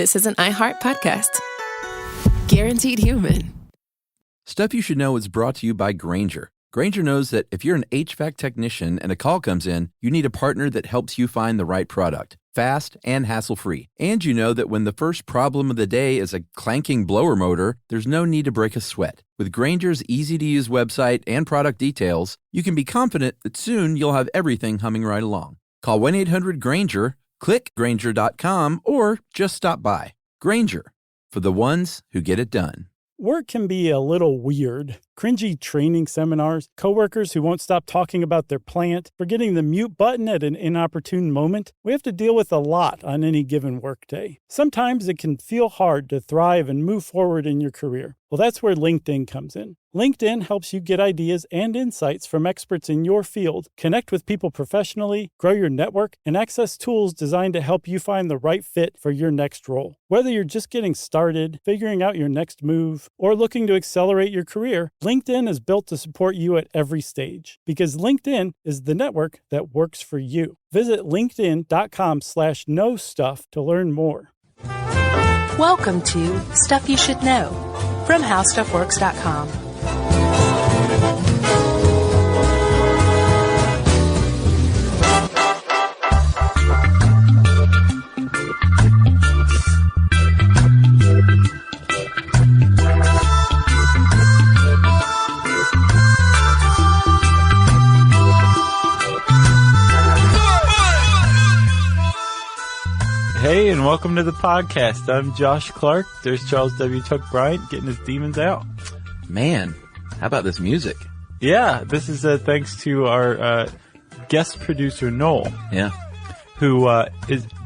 this is an iHeart podcast. Guaranteed human. Stuff You Should Know is brought to you by Grainger. Grainger knows that if you're an HVAC technician and a call comes in, you need a partner that helps you find the right product, fast and hassle-free. And you know that when the first problem of the day is a clanking blower motor, there's no need to break a sweat. With Grainger's easy-to-use website and product details, you can be confident that soon you'll have everything humming right along. Call 1-800-GRAINGER, click Grainger.com, or just stop by. Grainger, for the ones who get it done. Work can be a little weird. Cringy training seminars, coworkers who won't stop talking about their plant, forgetting the mute button at an inopportune moment. We have to deal with a lot on any given workday. Sometimes it can feel hard to thrive and move forward in your career. Well, that's where LinkedIn comes in. LinkedIn helps you get ideas and insights from experts in your field, connect with people professionally, grow your network, and access tools designed to help you find the right fit for your next role. Whether you're just getting started, figuring out your next move, or looking to accelerate your career, LinkedIn is built to support you at every stage, because LinkedIn is the network that works for you. Visit linkedin.com/knowstuff to learn more. Welcome to Stuff You Should Know from HowStuffWorks.com. Hey, and welcome to the podcast. I'm Josh Clark. There's Charles W. Chuck Bryant getting his demons out. Man, how about this music? Yeah, this is thanks to our guest producer, Noel. Yeah. Who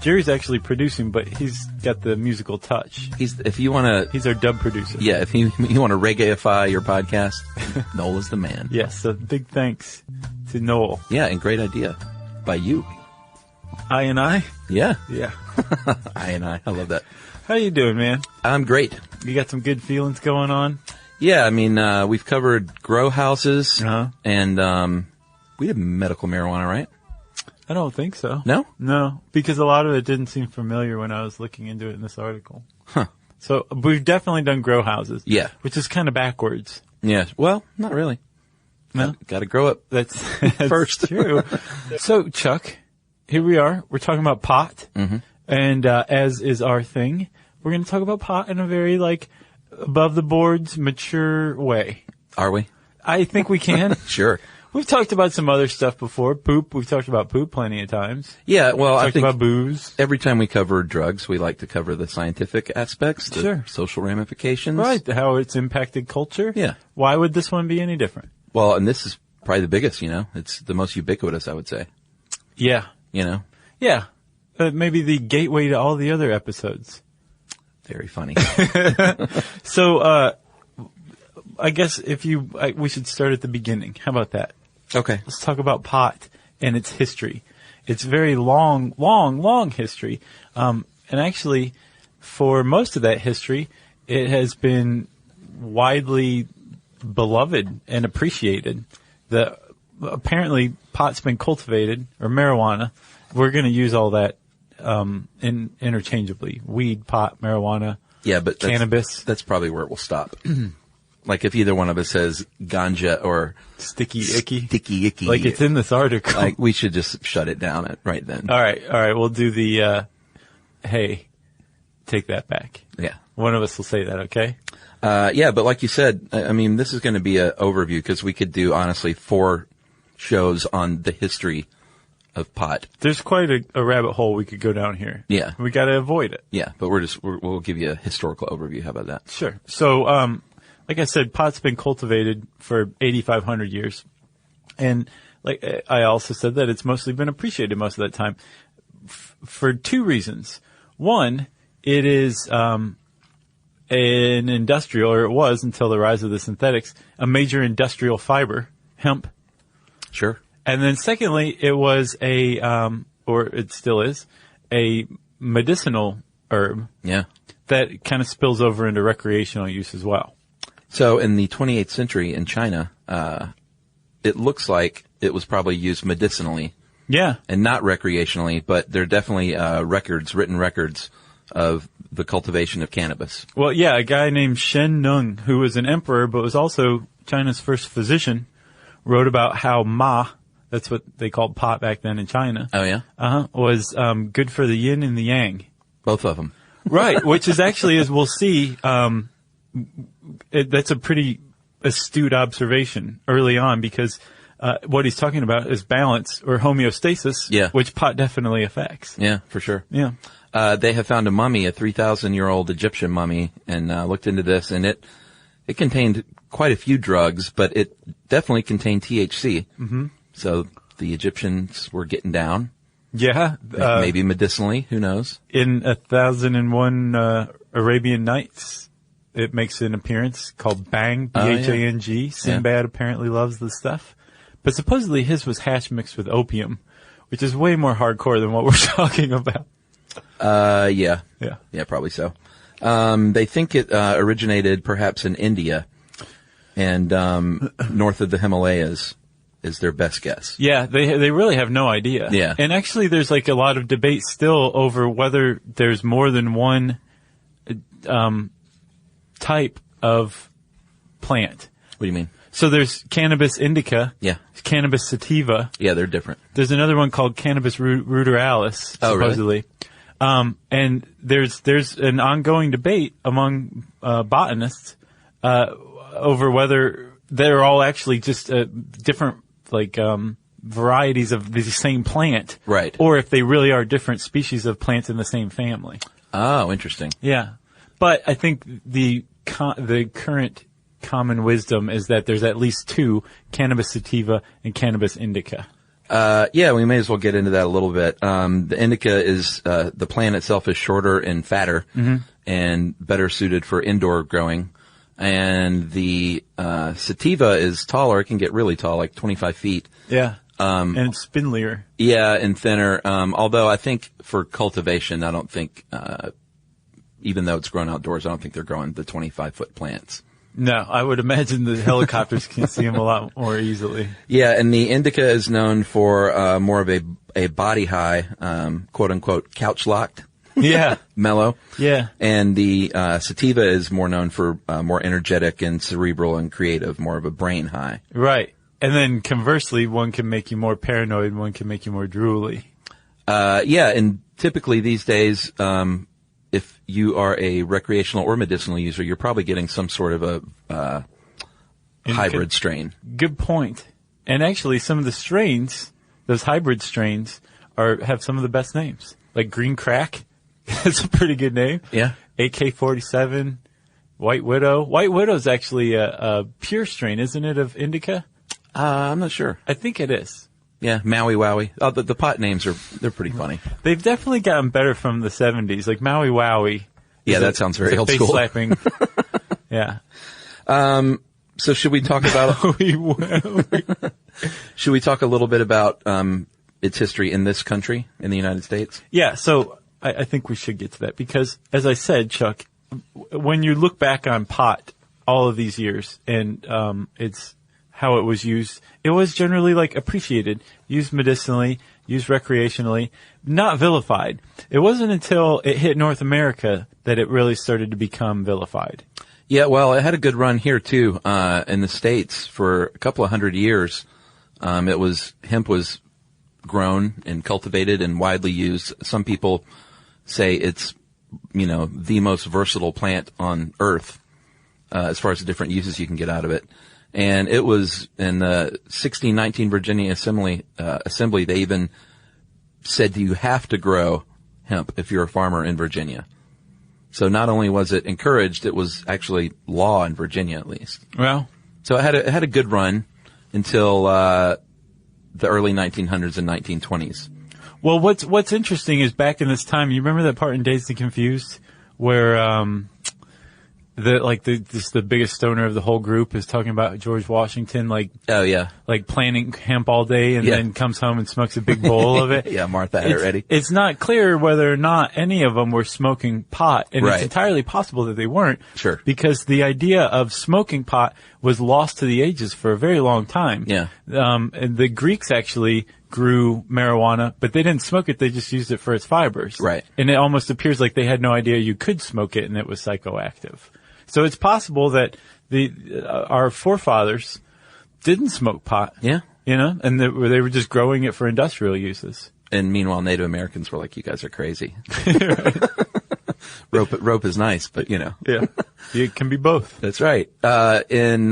Jerry's actually producing, but he's got the musical touch. He's our dub producer. Yeah, if you want to reggaeify your podcast, Noel is the man. Yes, so big thanks to Noel. Yeah, and great idea by you. I and I? Yeah. Yeah. I love that. How you doing, man? I'm great. You got some good feelings going on? Yeah, I mean, we've covered grow houses, and we did medical marijuana, right? I don't think so. No? No, because a lot of it didn't seem familiar when I was looking into it in this article. Huh. So we've definitely done grow houses. Yeah. Which is kind of backwards. Yeah. Well, not really. No? Got to grow up. That's first. True. So, Chuck, here we are. We're talking about pot. Mm-hmm. And as is our thing, we're going to talk about pot in a very, above the boards, mature way. Are we? I think we can. Sure. We've talked about some other stuff before. Poop. We've talked about poop plenty of times. Yeah, well, I think about booze. Every time we cover drugs, we like to cover the scientific aspects, the Sure. social ramifications. Right. How it's impacted culture. Yeah. Why would this one be any different? Well, and this is probably the biggest, It's the most ubiquitous, I would say. Yeah. Yeah. Maybe the gateway to all the other episodes. Very funny. So, I guess we should start at the beginning. How about that? Okay. Let's talk about pot and its history. It's very long history. And actually, for most of that history, it has been widely beloved and appreciated. Apparently, pot's been cultivated, or marijuana. We're going to use all that interchangeably. Weed, pot, marijuana, but cannabis. That's probably where it will stop. Like if either one of us says ganja or sticky icky, like it's in this article. Like we should just shut it down right then. All right. We'll do the hey, take that back. Yeah, one of us will say that. Okay. But like you said, I mean, this is going to be an overview because we could do honestly 4 shows on the history of pot. There's quite a rabbit hole we could go down here. Yeah, we got to avoid it. Yeah, but we'll give you a historical overview. How about that? Sure. So, like I said, pot's been cultivated for 8,500 years. And like I also said that it's mostly been appreciated most of that time for 2 reasons. One, it is an industrial, or it was until the rise of the synthetics, a major industrial fiber, hemp. Sure. And then secondly, it was or it still is, a medicinal herb. Yeah. That kind of spills over into recreational use as well. So in the 28th century in China, it looks like it was probably used medicinally. Yeah. And not recreationally, but there are definitely written records of the cultivation of cannabis. Well, yeah, a guy named Shen Nung, who was an emperor but was also China's first physician, wrote about how ma, that's what they called pot back then in China. Oh, yeah? Was good for the yin and the yang. Both of them. Right, which is actually, as we'll see, that's a pretty astute observation early on, because what he's talking about is balance or homeostasis, which pot definitely affects. Yeah, for sure. Yeah. They have found a mummy, a 3,000-year-old Egyptian mummy, and looked into this, and it contained quite a few drugs, but it definitely contained THC. Mm-hmm. So the Egyptians were getting down. Yeah. Maybe medicinally, who knows? In 1001 Arabian Nights, it makes an appearance called Bang, B-H-A-N-G. Sinbad apparently loves the stuff. But supposedly his was hash mixed with opium, which is way more hardcore than what we're talking about. Yeah, probably so. They think it originated perhaps in India and north of the Himalayas is their best guess. Yeah, they really have no idea. Yeah. And actually there's like a lot of debate still over whether there's more than one type of plant. What do you mean? So there's cannabis indica. Yeah. Cannabis sativa. Yeah, they're different. There's another one called cannabis ruderalis, supposedly. Oh, really? And there's an ongoing debate among botanists over whether they're all actually just different varieties of the same plant, right? Or if they really are different species of plants in the same family. Oh, interesting. Yeah, but I think the current common wisdom is that there's at least two: cannabis sativa and cannabis indica. Yeah, we may as well get into that a little bit. The indica is, the plant itself is shorter and fatter and better suited for indoor growing. And the, sativa is taller. It can get really tall, like 25 feet. Yeah. And it's spindlier. Yeah, and thinner. Although I think for cultivation, I don't think, even though it's grown outdoors, I don't think they're growing the 25-foot plants. No, I would imagine the helicopters can see them a lot more easily. Yeah, and the indica is known for more of a body high, quote unquote, couch locked. Yeah, mellow. Yeah, and the sativa is more known for more energetic and cerebral and creative, more of a brain high. Right, and then conversely, one can make you more paranoid, one can make you more drooly. Yeah, and typically these days, if you are a recreational or medicinal user, you're probably getting some sort of a hybrid strain. Good point. And actually, some of the strains, those hybrid strains, have some of the best names. Like Green Crack, that's a pretty good name. Yeah. AK-47, White Widow. White Widow is actually a pure strain, isn't it, of indica? I'm not sure. I think it is. Yeah, Maui Wowie. Oh, the pot names they're pretty funny. They've definitely gotten better from the 70s, like Maui Wowie. Yeah, that sounds very old school. Face-slapping. Yeah. So should we talk about should we talk a little bit about its history in this country, in the United States? Yeah, so I think we should get to that because, as I said, Chuck, when you look back on pot all of these years and it's how it was used, it was generally appreciated, used medicinally, used recreationally, not vilified. It wasn't until it hit North America that it really started to become vilified. Yeah, well, it had a good run here too, in the States for a couple of 100 years. Hemp was grown and cultivated and widely used. Some people say it's, the most versatile plant on earth, as far as the different uses you can get out of it. And it was in the 1619 Virginia Assembly, they even said you have to grow hemp if you're a farmer in Virginia. So not only was it encouraged, it was actually law in Virginia at least. Well, so it had a good run until the early 1900s and 1920s. Well, what's interesting is back in this time, you remember that part in Dazed and Confused where the biggest stoner of the whole group is talking about George Washington, oh yeah, planting hemp all day and then comes home and smokes a big bowl of it. Yeah, Martha had it ready. It's not clear whether or not any of them were smoking pot, and it's entirely possible that they weren't. Sure, because the idea of smoking pot was lost to the ages for a very long time. Yeah, and the Greeks actually grew marijuana, but they didn't smoke it. They just used it for its fibers. Right. And it almost appears like they had no idea you could smoke it and it was psychoactive. So it's possible that our forefathers didn't smoke pot. Yeah. You know, and they were just growing it for industrial uses. And meanwhile, Native Americans were like, you guys are crazy. Rope is nice, but you know. Yeah. It can be both. That's right. In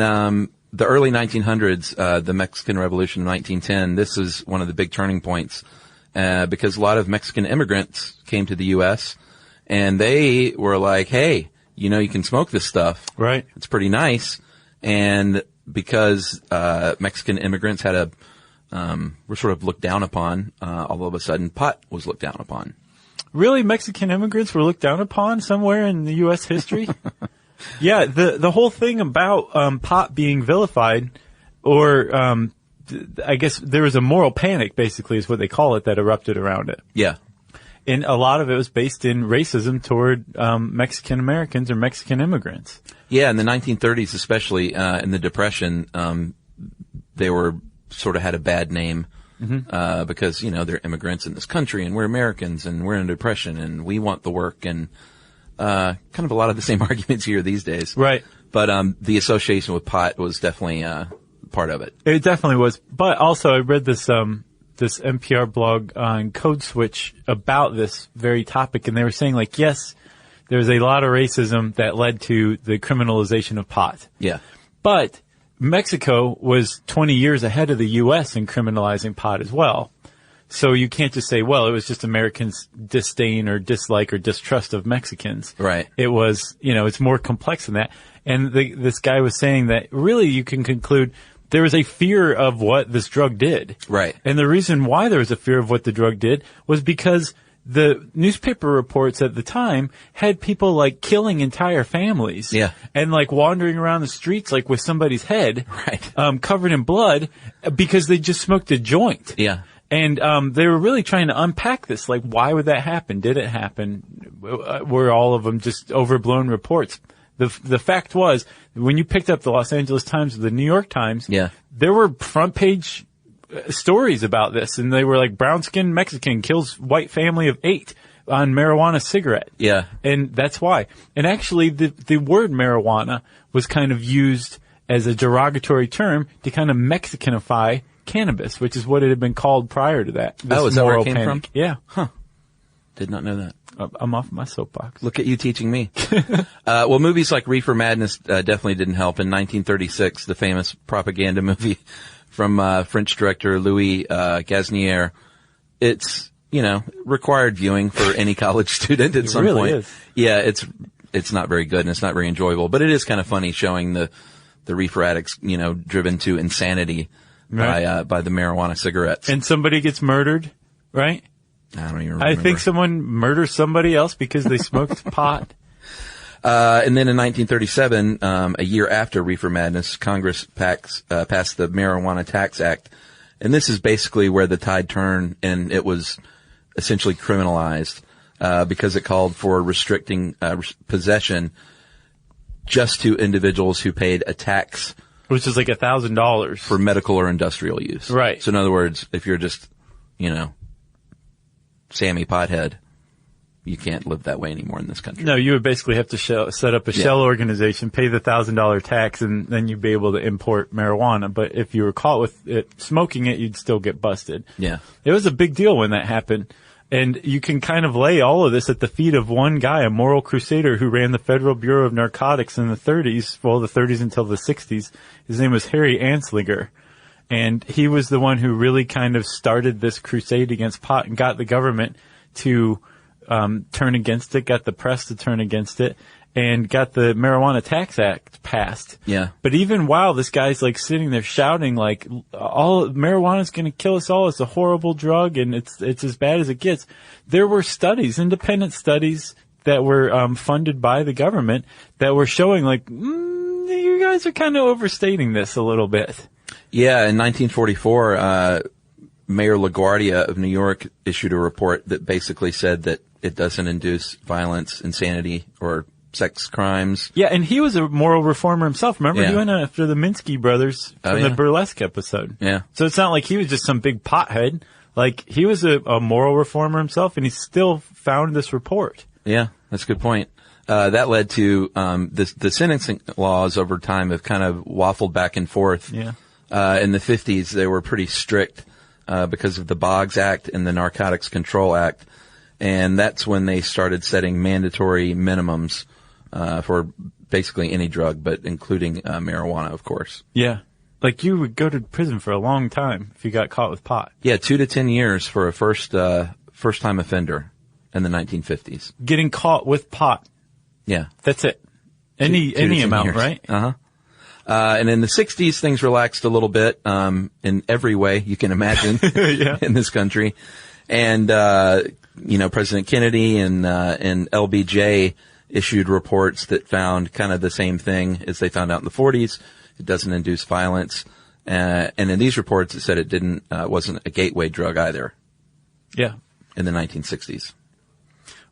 the early 1900s, the Mexican Revolution of 1910, this is one of the big turning points, because a lot of Mexican immigrants came to the U.S. and they were like, hey, you know, you can smoke this stuff. Right. It's pretty nice. And because, Mexican immigrants were sort of looked down upon, all of a sudden pot was looked down upon. Really? Mexican immigrants were looked down upon somewhere in the U.S. history? Yeah, the whole thing about pot being vilified, or I guess there was a moral panic, basically, is what they call it, that erupted around it. Yeah. And a lot of it was based in racism toward Mexican Americans or Mexican immigrants. Yeah, in the 1930s, especially in the Depression, they were sort of had a bad name. Because, you know, they're immigrants in this country and we're Americans and we're in a depression and we want the work and, kind of a lot of the same arguments here these days. Right. But, the association with pot was definitely, part of it. It definitely was. But also I read this NPR blog on Code Switch about this very topic, and they were saying, like, yes, there's a lot of racism that led to the criminalization of pot. Yeah. But Mexico was 20 years ahead of the U.S. in criminalizing pot as well. So you can't just say, well, it was just Americans' disdain or dislike or distrust of Mexicans. Right. It was, you know, it's more complex than that. And this guy was saying that really you can conclude there was a fear of what this drug did. Right. And the reason why there was a fear of what the drug did was because the newspaper reports at the time had people like killing entire families. Yeah. And like wandering around the streets like with somebody's head. Right. Covered in blood because they just smoked a joint. Yeah. And they were really trying to unpack this. Like, why would that happen? Did it happen? Were all of them just overblown reports? The fact was, when you picked up the Los Angeles Times or the New York Times, yeah, there were front page stories about this, and they were like, brown-skinned Mexican kills white family of 8 on marijuana cigarette. Yeah. And that's why. And actually, the word marijuana was kind of used as a derogatory term to kind of Mexicanify cannabis, which is what it had been called prior to that. Oh, is that where it came from? Yeah. Huh. Did not know that. I'm off my soapbox. Look at you teaching me. Well, movies like Reefer Madness definitely didn't help. In 1936, the famous propaganda movie from French director Louis Gasnier, it's, you know, required viewing for any college student at some point. Is. Yeah, it's not very good and it's not very enjoyable, but it is kind of funny showing the reefer addicts, you know, driven to insanity by the marijuana cigarettes. And somebody gets murdered, right? I don't even remember. I think someone murders somebody else because they smoked pot. And then in 1937, a year after Reefer Madness, Congress passed the Marijuana Tax Act. And this is basically where the tide turned and it was essentially criminalized, because it called for restricting, possession just to individuals who paid a tax. Which is like $1,000. For medical or industrial use. Right. So in other words, if you're just, you know, Sammy Pothead, you can't live that way anymore in this country. No, you would basically have to set up a shell organization, pay the $1,000 tax, and then you'd be able to import marijuana. But if you were caught with it, smoking it, you'd still get busted. Yeah. It was a big deal when that happened. And you can kind of lay all of this at the feet of one guy, a moral crusader who ran the Federal Bureau of Narcotics in the 30s, well, the 30s until the 60s. His name was Harry Anslinger. And he was the one who really kind of started this crusade against pot and got the government to turn against it, got the press to turn against it, and got the Marijuana Tax Act passed. Yeah. But even while this guy's like sitting there shouting like, all marijuana's going to kill us all, it's a horrible drug and it's as bad as it gets, there were studies, independent studies that were funded by the government that were showing like, you guys are kind of overstating this a little bit. Yeah, in 1944, Mayor LaGuardia of New York issued a report that basically said that it doesn't induce violence, insanity, or sex crimes. Yeah, and he was a moral reformer himself. Remember, Yeah. he went after the Minsky brothers from the burlesque episode. Yeah. So it's not like he was just some big pothead. Like, he was a moral reformer himself, and he still found this report. Yeah, that's a good point. That led to the sentencing laws over time have kind of waffled back and forth. Yeah. In the 50s, they were pretty strict because of the Boggs Act and the Narcotics Control Act. And that's when they started setting mandatory minimums for basically any drug, but including marijuana, of course. Yeah. Like, you would go to prison for a long time if you got caught with pot. Yeah, 2 to 10 years for a first-time offender in the 1950s. Getting caught with pot. Yeah. That's it. Any 10 amount, years. right? Uh-huh. And in the 60s, things relaxed a little bit in every way you can imagine in this country. And, President Kennedy and LBJ issued reports that found kind of the same thing as they found out in the 40s. It doesn't induce violence. And in these reports, it said it wasn't a gateway drug either. Yeah. In the 1960s.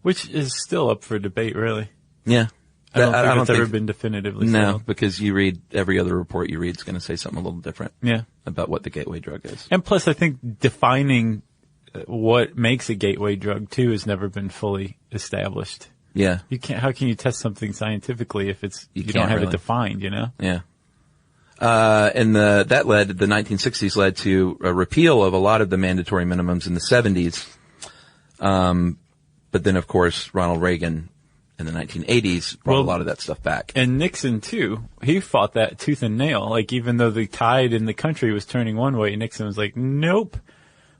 Which is still up for debate, really. Yeah. I don't think it's ever been definitively settled. No, because you read every other report you read is going to say something a little different. Yeah. About what the gateway drug is. And plus, I think defining what makes a gateway drug too has never been fully established. Yeah. How can you test something scientifically if you can't don't have really. it defined, you know? Yeah. And the 1960s led to a repeal of a lot of the mandatory minimums in the 70s. But then, of course, Ronald Reagan in the 1980s brought a lot of that stuff back. And Nixon, too, he fought that tooth and nail. Like, even though the tide in the country was turning one way, Nixon was like, nope,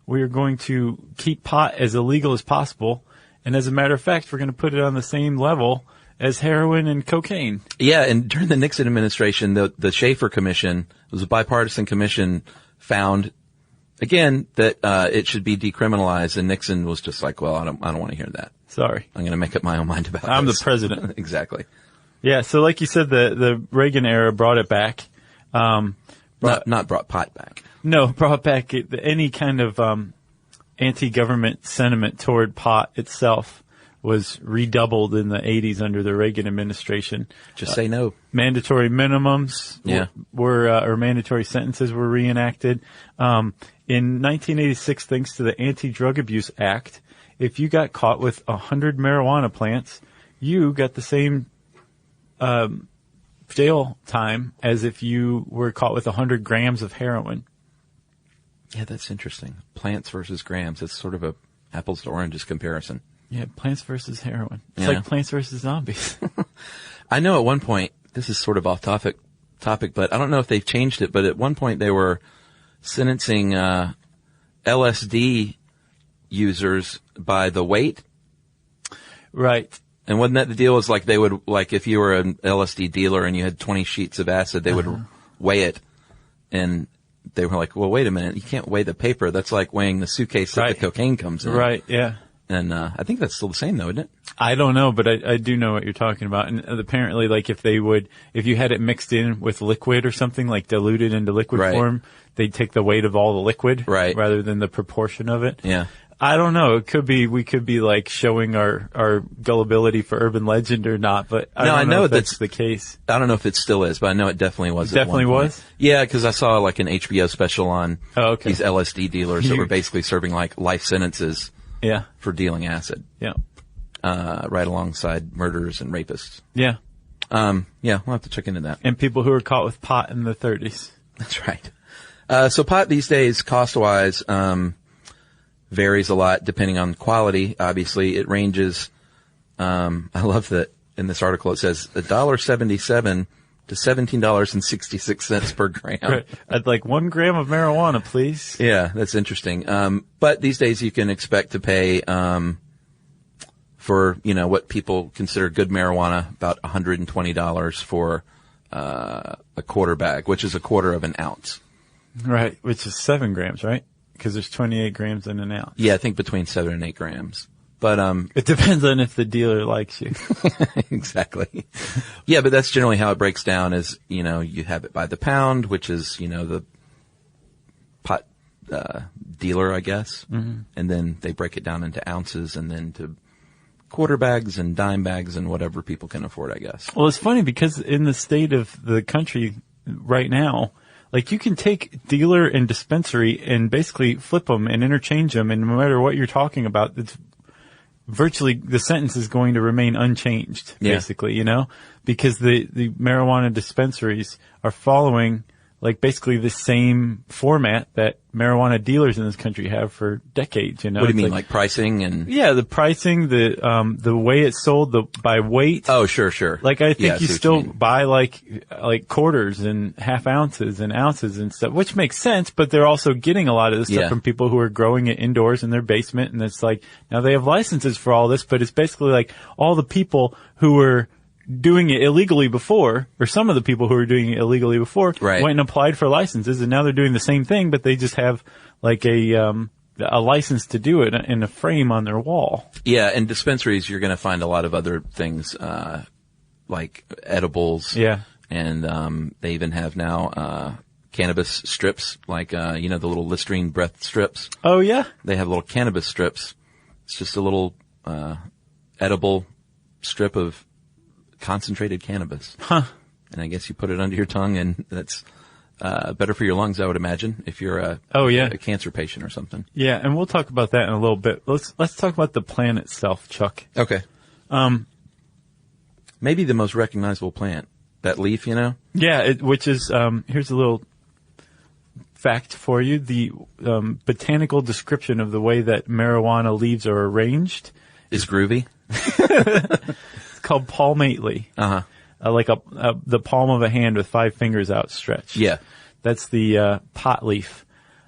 we are going to keep pot as illegal as possible. And as a matter of fact, we're going to put it on the same level as heroin and cocaine. Yeah, and during the Nixon administration, the Schaefer Commission, it was a bipartisan commission, found, again, that it should be decriminalized. And Nixon was just like, well, I don't want to hear that. Sorry. I'm going to make up my own mind about I'm this. the president. Exactly. Yeah, so like you said, the Reagan era brought it back. Not brought pot back. No, brought back any kind of anti-government sentiment toward pot itself was redoubled in the 80s under the Reagan administration. Just say no. Mandatory minimums or mandatory sentences were reenacted. In 1986, thanks to the Anti-Drug Abuse Act, if you got caught with 100 marijuana plants, you got the same jail time as if you were caught with 100 grams of heroin. Yeah, that's interesting. Plants versus grams. It's sort of a apples to oranges comparison. Yeah, plants versus heroin. It's Yeah. like plants versus zombies. I know at one point, this is sort of off topic, but I don't know if they've changed it, but at one point they were sentencing LSD users by the weight. Right. And wasn't that the deal? Is like they would, like if you were an LSD dealer and you had 20 sheets of acid, they would weigh it. And they were like, well, wait a minute. You can't weigh the paper. That's like weighing the suitcase that the cocaine comes in. Right, yeah. And I think that's still the same, though, isn't it? I don't know, but I do know what you're talking about. And apparently, like, if you had it mixed in with liquid or something, like diluted into liquid form, they'd take the weight of all the liquid rather than the proportion of it. Yeah. I don't know. We could be like showing our gullibility for urban legend or not, but I know if that's the case. I don't know if it still is, but I know it definitely was. It definitely was? Yeah, because I saw like an HBO special on these LSD dealers that were basically serving like life sentences. Yeah. For dealing acid. Yeah. Right alongside murderers and rapists. Yeah. Yeah, we'll have to check into that. And people who were caught with pot in the 30s. That's right. So pot these days, cost-wise, varies a lot depending on quality. Obviously, it ranges, I love that in this article it says $1.77 to $17.66 per gram. Right. I'd like 1 gram of marijuana, please. Yeah, that's interesting. But these days you can expect to pay, for, what people consider good marijuana, about $120 for, a quarter bag, which is a quarter of an ounce. Right. Which is 7 grams, right? Because there's 28 grams in an ounce. Yeah, I think between 7 and 8 grams. But, it depends on if the dealer likes you. Exactly. Yeah, but that's generally how it breaks down is, you have it by the pound, which is, the pot, dealer, I guess. Mm-hmm. And then they break it down into ounces and then to quarter bags and dime bags and whatever people can afford, I guess. Well, it's funny because in the state of the country right now, like you can take dealer and dispensary and basically flip them and interchange them, and no matter what you're talking about, it's virtually the sentence is going to remain unchanged, basically, you know, because the marijuana dispensaries are following like basically the same format that marijuana dealers in this country have for decades, you know. What do you mean, like pricing and? Yeah, the pricing, the way it's sold, by weight. Oh, sure. Like I think you still buy like quarters and half ounces and ounces and stuff, which makes sense, but they're also getting a lot of this stuff from people who are growing it indoors in their basement, and it's like, now they have licenses for all this, but it's basically like all the people who were doing it illegally before, or some of the people who were doing it illegally before, went and applied for licenses, and now they're doing the same thing, but they just have like a license to do it in a frame on their wall. Yeah, in dispensaries, you're going to find a lot of other things, like edibles. Yeah. And they even have now cannabis strips, like, the little Listerine breath strips. Oh, yeah? They have little cannabis strips. It's just a little edible strip of concentrated cannabis. Huh. And I guess you put it under your tongue, and that's better for your lungs, I would imagine, if you're a cancer patient or something. Yeah, and we'll talk about that in a little bit. Let's talk about the plant itself, Chuck. Okay. Maybe the most recognizable plant. That leaf, you know? Yeah, which is, here's a little fact for you. The botanical description of the way that marijuana leaves are arranged is groovy. It's called palmately. Uh-huh. Like the palm of a hand with 5 fingers outstretched. Yeah. That's the pot leaf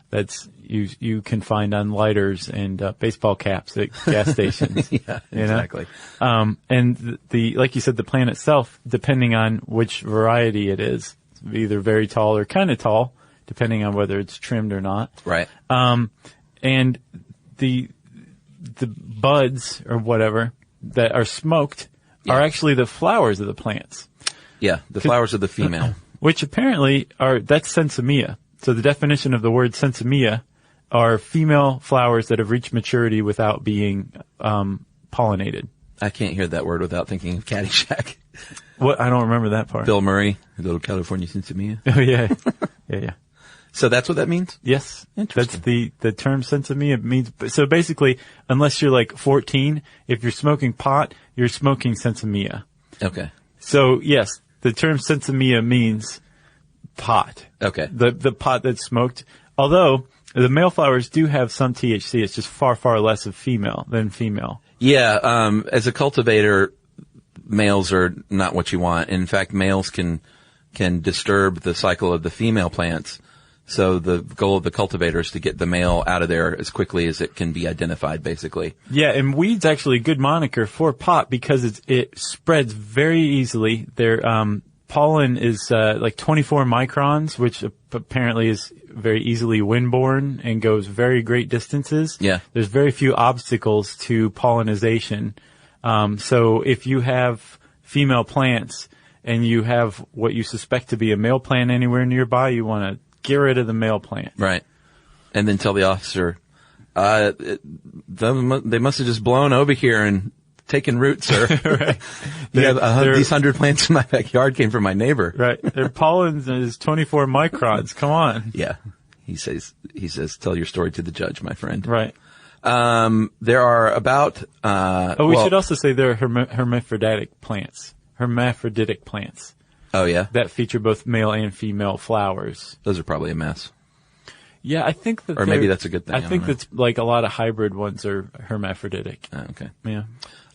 that's you can find on lighters and baseball caps at gas stations. Yeah, exactly. And the like you said, the plant itself, depending on which variety it is, it's either very tall or kind of tall, depending on whether it's trimmed or not. Right. And the buds or whatever that are smoked are actually the flowers of the plants. Yeah, the flowers of the female. Which apparently that's sensimilla. So the definition of the word sensimilla are female flowers that have reached maturity without being pollinated. I can't hear that word without thinking of Caddyshack. What? I don't remember that part. Bill Murray, little California sensimilla. Oh, yeah. Yeah. So that's what that means? Yes. Interesting. That's the term sensimilla means. So basically, unless you're like 14, if you're smoking pot, you're smoking sensimilla. Okay. So yes, the term sensimilla means pot. Okay. The pot that's smoked. Although the male flowers do have some THC, it's just far, far less of female than female. Yeah. As a cultivator, males are not what you want. In fact, males can disturb the cycle of the female plants. So the goal of the cultivator is to get the male out of there as quickly as it can be identified, basically. Yeah, and weed's actually a good moniker for pot because it spreads very easily. Their pollen is like 24 microns, which apparently is very easily windborne and goes very great distances. Yeah. There's very few obstacles to pollinization. So if you have female plants and you have what you suspect to be a male plant anywhere nearby, you want to get rid of the male plant. Right. And then tell the officer, they must have just blown over here and taken root, sir. Right. These 100 plants in my backyard came from my neighbor. Right. Their pollen is 24 microns. Come on. Yeah. He says, tell your story to the judge, my friend. Right. There are about, we should also say there are hermaphroditic plants. Hermaphroditic plants. Oh, yeah? That feature both male and female flowers. Those are probably a mess. Yeah, I think that. Or maybe that's a good thing. I think that's like a lot of hybrid ones are hermaphroditic. Oh, okay. Yeah.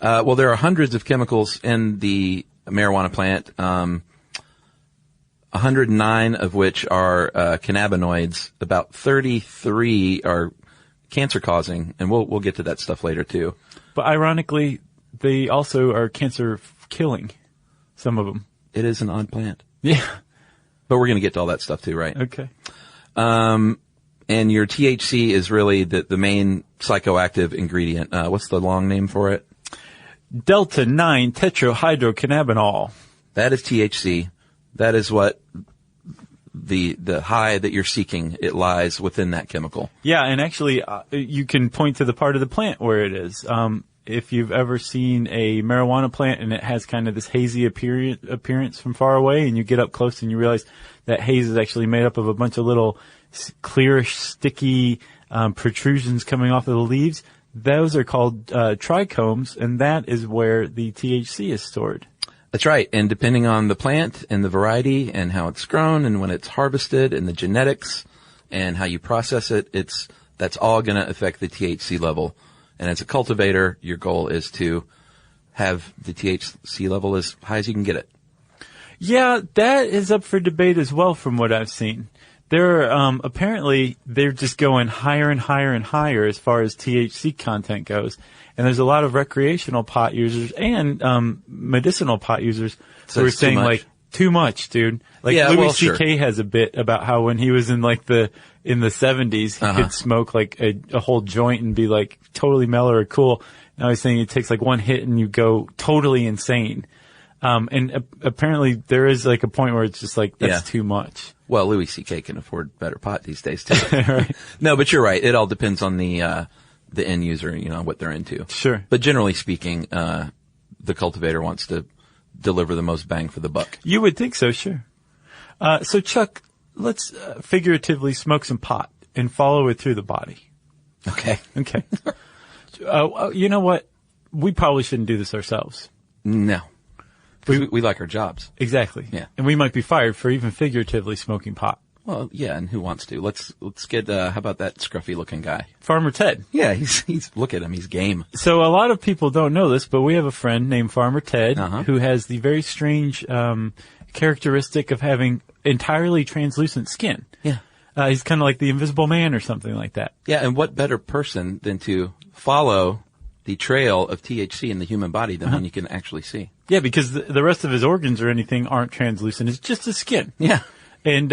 Well, there are hundreds of chemicals in the marijuana plant, 109 of which are cannabinoids. About 33 are cancer-causing, and we'll get to that stuff later, too. But ironically, they also are cancer-killing, some of them. It is an odd plant. Yeah. But we're going to get to all that stuff too, right? Okay. And your THC is really the main psychoactive ingredient. What's the long name for it? Delta 9 tetrahydrocannabinol. That is THC. That is what the high that you're seeking, it lies within that chemical. Yeah, and actually, you can point to the part of the plant where it is. if you've ever seen a marijuana plant and it has kind of this hazy appearance from far away, and you get up close and you realize that haze is actually made up of a bunch of little clearish, sticky protrusions coming off of the leaves. Those are called trichomes, and that is where the THC is stored. That's right. And depending on the plant and the variety and how it's grown and when it's harvested and the genetics and how you process it, that's all going to affect the THC level. And as a cultivator, your goal is to have the THC level as high as you can get it. Yeah, that is up for debate as well from what I've seen. They're apparently they're just going higher and higher and higher as far as THC content goes. And there's a lot of recreational pot users and medicinal pot users who are saying like too much, dude. Like Louis C.K. has a bit about how when he was in like in the 70s, he could smoke like a whole joint and be like totally mellow or cool. Now he's saying it takes like one hit and you go totally insane. And apparently there is like a point where it's just like that's too much. Well, Louis C.K. can afford better pot these days too. Right. No, but you're right. It all depends on the end user, what they're into. Sure. But generally speaking, the cultivator wants to deliver the most bang for the buck. You would think so, sure. So Chuck, let's figuratively smoke some pot and follow it through the body. Okay. Okay. You know what? We probably shouldn't do this ourselves. No. We like our jobs. Exactly. Yeah. And we might be fired for even figuratively smoking pot. Well, yeah, and who wants to? Let's get, how about that scruffy looking guy? Farmer Ted. Yeah, he's, look at him, he's game. So a lot of people don't know this, but we have a friend named Farmer Ted who has the very strange, characteristic of having entirely translucent skin. Yeah. He's kind of like the Invisible Man or something like that. Yeah, and what better person than to follow the trail of THC in the human body than one you can actually see? Yeah, because the rest of his organs or anything aren't translucent. It's just his skin. Yeah. And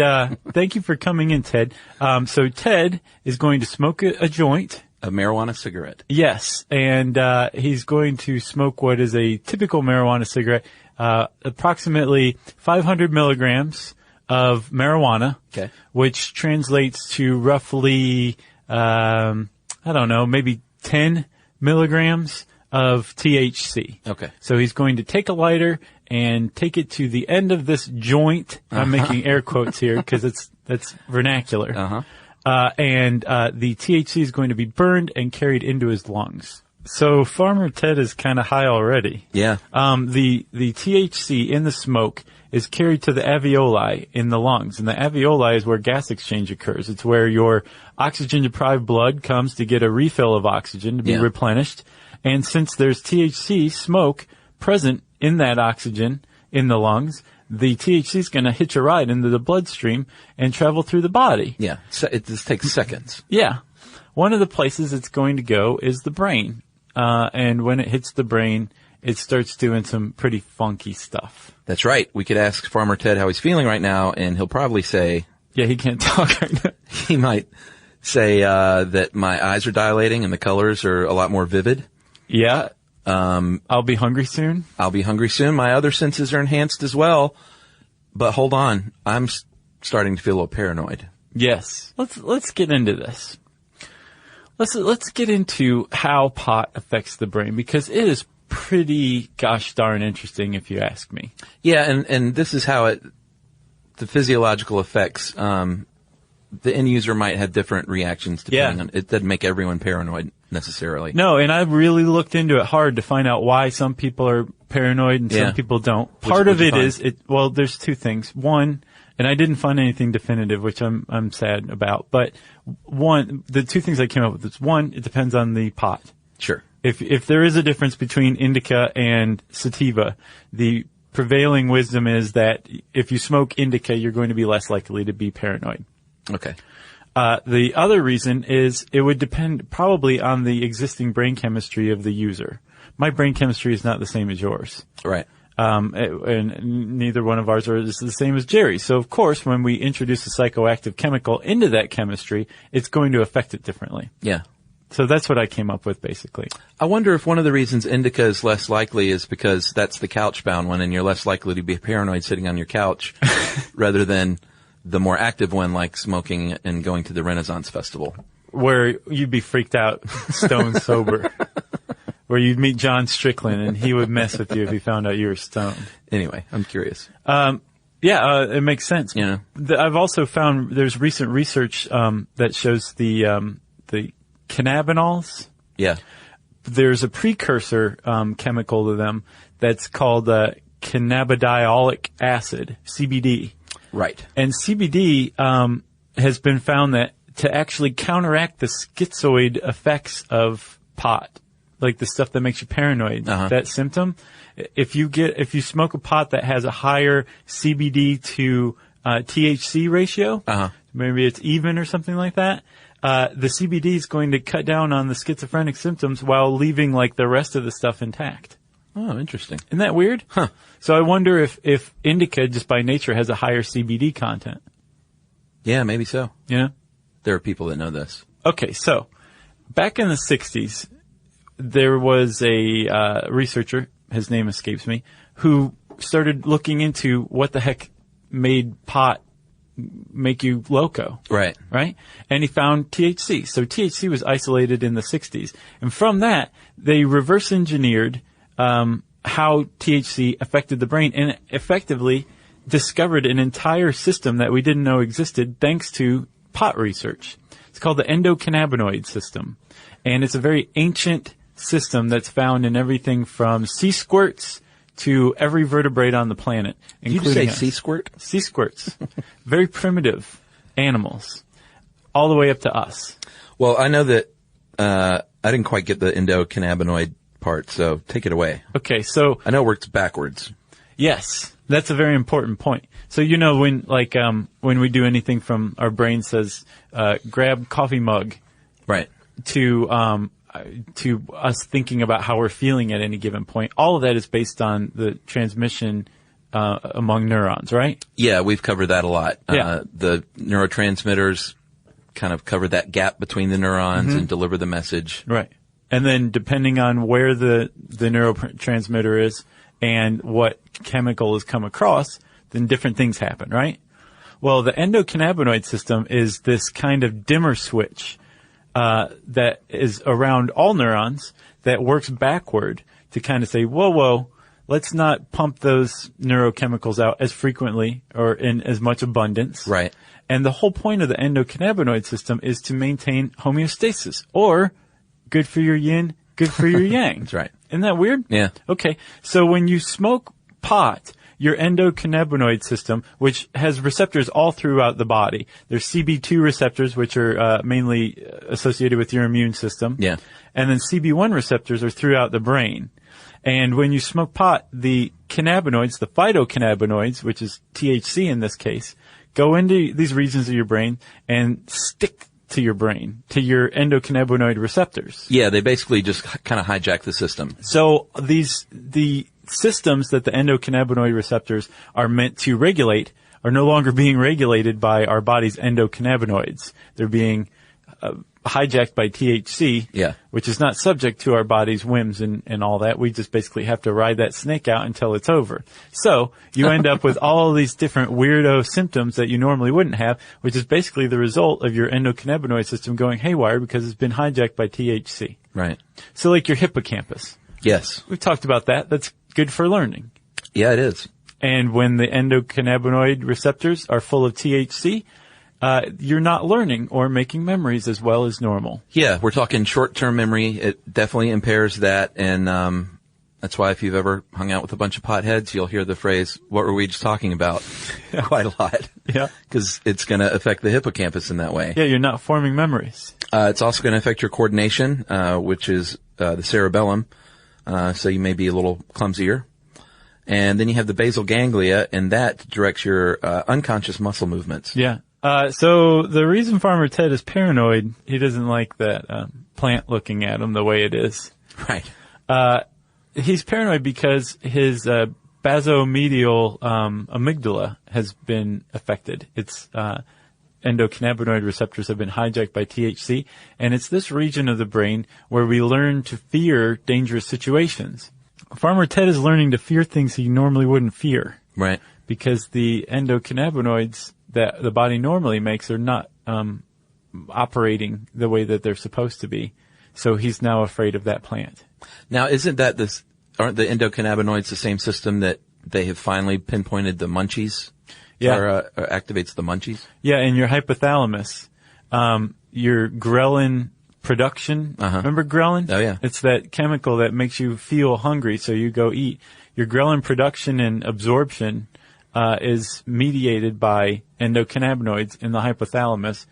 thank you for coming in, Ted. So Ted is going to smoke a joint. A marijuana cigarette. Yes. And he's going to smoke what is a typical marijuana cigarette, approximately 500 milligrams of marijuana, which translates to roughly, maybe 10 milligrams of THC. Okay. So he's going to take a lighter and take it to the end of this joint. I'm making air quotes here because that's vernacular. And the THC is going to be burned and carried into his lungs. So Farmer Ted is kind of high already. Yeah. The THC in the smoke is carried to the alveoli in the lungs, and the alveoli is where gas exchange occurs. It's where your oxygen-deprived blood comes to get a refill of oxygen to be replenished. And since there's THC smoke present in that oxygen in the lungs, the THC is going to hitch a ride into the bloodstream and travel through the body. Yeah. So it just takes seconds. Yeah. One of the places it's going to go is the brain. And when it hits the brain, it starts doing some pretty funky stuff. That's right. We could ask Farmer Ted how he's feeling right now, and he'll probably say... Yeah, he can't talk right now. He might say that my eyes are dilating and the colors are a lot more vivid. Yeah. I'll be hungry soon. I'll be hungry soon. My other senses are enhanced as well. But hold on. I'm starting to feel a little paranoid. Yes. Let's get into this. Let's get into how pot affects the brain, because it is pretty gosh darn interesting if you ask me. Yeah, and this is how the physiological effects, the end user might have different reactions depending on, it doesn't make everyone paranoid necessarily. No, and I really looked into it hard to find out why some people are paranoid and some people don't. Part of it is, there's two things. One, and I didn't find anything definitive, which I'm sad about, but the two things I came up with is, one, it depends on the pot. Sure. If there is a difference between indica and sativa, the prevailing wisdom is that if you smoke indica, you're going to be less likely to be paranoid. Okay. The other reason is it would depend probably on the existing brain chemistry of the user. My brain chemistry is not the same as yours. Right. And neither one of ours is the same as Jerry's. So of course, when we introduce a psychoactive chemical into that chemistry, it's going to affect it differently. Yeah. So that's what I came up with, basically. I wonder if one of the reasons indica is less likely is because that's the couch-bound one, and you're less likely to be paranoid sitting on your couch rather than the more active one, like smoking and going to the Renaissance Festival. Where you'd be freaked out, stone sober. where you'd meet John Strickland and he would mess with you if he found out you were stoned. Anyway, I'm curious. It makes sense. Yeah. I've also found there's recent research that shows the cannabinols. Yeah. There's a precursor chemical to them that's called cannabidiolic acid, CBD. Right. And CBD has been found that to actually counteract the schizoid effects of pot, like the stuff that makes you paranoid, that symptom. If you smoke a pot that has a higher CBD to THC ratio, maybe it's even or something like that, the CBD is going to cut down on the schizophrenic symptoms while leaving like the rest of the stuff intact. Oh, interesting. Isn't that weird? Huh. So I wonder if indica just by nature has a higher CBD content. Yeah, maybe so. You know? There are people that know this. Okay, so back in the 60s, there was a researcher, his name escapes me, who started looking into what the heck made pot make you loco. Right. Right? And he found THC. So THC was isolated in the 60s. And from that, they reverse engineered how THC affected the brain and effectively discovered an entire system that we didn't know existed thanks to pot research. It's called the endocannabinoid system. And it's a very ancient system that's found in everything from sea squirts to every vertebrate on the planet. Did you just say us. sea squirt? Sea squirts. Very primitive animals. All the way up to us. Well, I know that I didn't quite get the endocannabinoid part, so take it away. Okay, so I know it works backwards. yes, that's a very important point. So you know when we do anything from our brain says grab coffee mug, Right. to us thinking about how we're feeling at any given point. All of that is based on the transmission among neurons, right? Yeah, we've covered that a lot. Yeah. The neurotransmitters kind of cover that gap between the neurons and deliver the message. Right. And then depending on where the neurotransmitter is and what chemical has come across, then different things happen, right? Well, the endocannabinoid system is this kind of dimmer switch that is around all neurons that works backward to kind of say, whoa, let's not pump those neurochemicals out as frequently or in as much abundance. Right. And the whole point of the endocannabinoid system is to maintain homeostasis, or good for your yin, good for your yang. That's right. Isn't that weird? Yeah. Okay. So when you smoke pot, your endocannabinoid system, which has receptors all throughout the body. There's CB2 receptors, which are mainly associated with your immune system. Yeah. And then CB1 receptors are throughout the brain. And when you smoke pot, the cannabinoids, the phytocannabinoids, which is THC in this case, go into these regions of your brain and stick to your brain, to your endocannabinoid receptors. Yeah, they basically just kind of hijack the system. So the systems that the endocannabinoid receptors are meant to regulate are no longer being regulated by our body's endocannabinoids. They're being hijacked by THC, which is not subject to our body's whims and all that. We just basically have to ride that snake out until it's over. So you end up with all of these different weirdo symptoms that you normally wouldn't have, which is basically the result of your endocannabinoid system going haywire because it's been hijacked by THC. Right. So like your hippocampus. Yes. We've talked about that. That's good for learning. Yeah, it is. And when the endocannabinoid receptors are full of THC, you're not learning or making memories as well as normal. Yeah, we're talking short-term memory. It definitely impairs that, and that's why if you've ever hung out with a bunch of potheads, you'll hear the phrase, what were we just talking about? Quite a lot. Yeah. Because it's going to affect the hippocampus in that way. Yeah, you're not forming memories. It's also going to affect your coordination, which is the cerebellum, so you may be a little clumsier. And then you have the basal ganglia, and that directs your unconscious muscle movements. Yeah. So the reason Farmer Ted is paranoid, he doesn't like that plant looking at him the way it is. Right. He's paranoid because his basomedial amygdala has been affected. Its endocannabinoid receptors have been hijacked by THC, and it's this region of the brain where we learn to fear dangerous situations. Farmer Ted is learning to fear things he normally wouldn't fear. Right. Because the endocannabinoids that the body normally makes are not operating the way that they're supposed to be. So he's now afraid of that plant. Now, aren't the endocannabinoids the same system that they have finally pinpointed the munchies? Yeah. Or activates the munchies? Yeah, in your hypothalamus, your ghrelin production. Remember ghrelin? Oh, yeah. It's that chemical that makes you feel hungry, so you go eat. Your ghrelin production and absorption is mediated by endocannabinoids in the hypothalamus,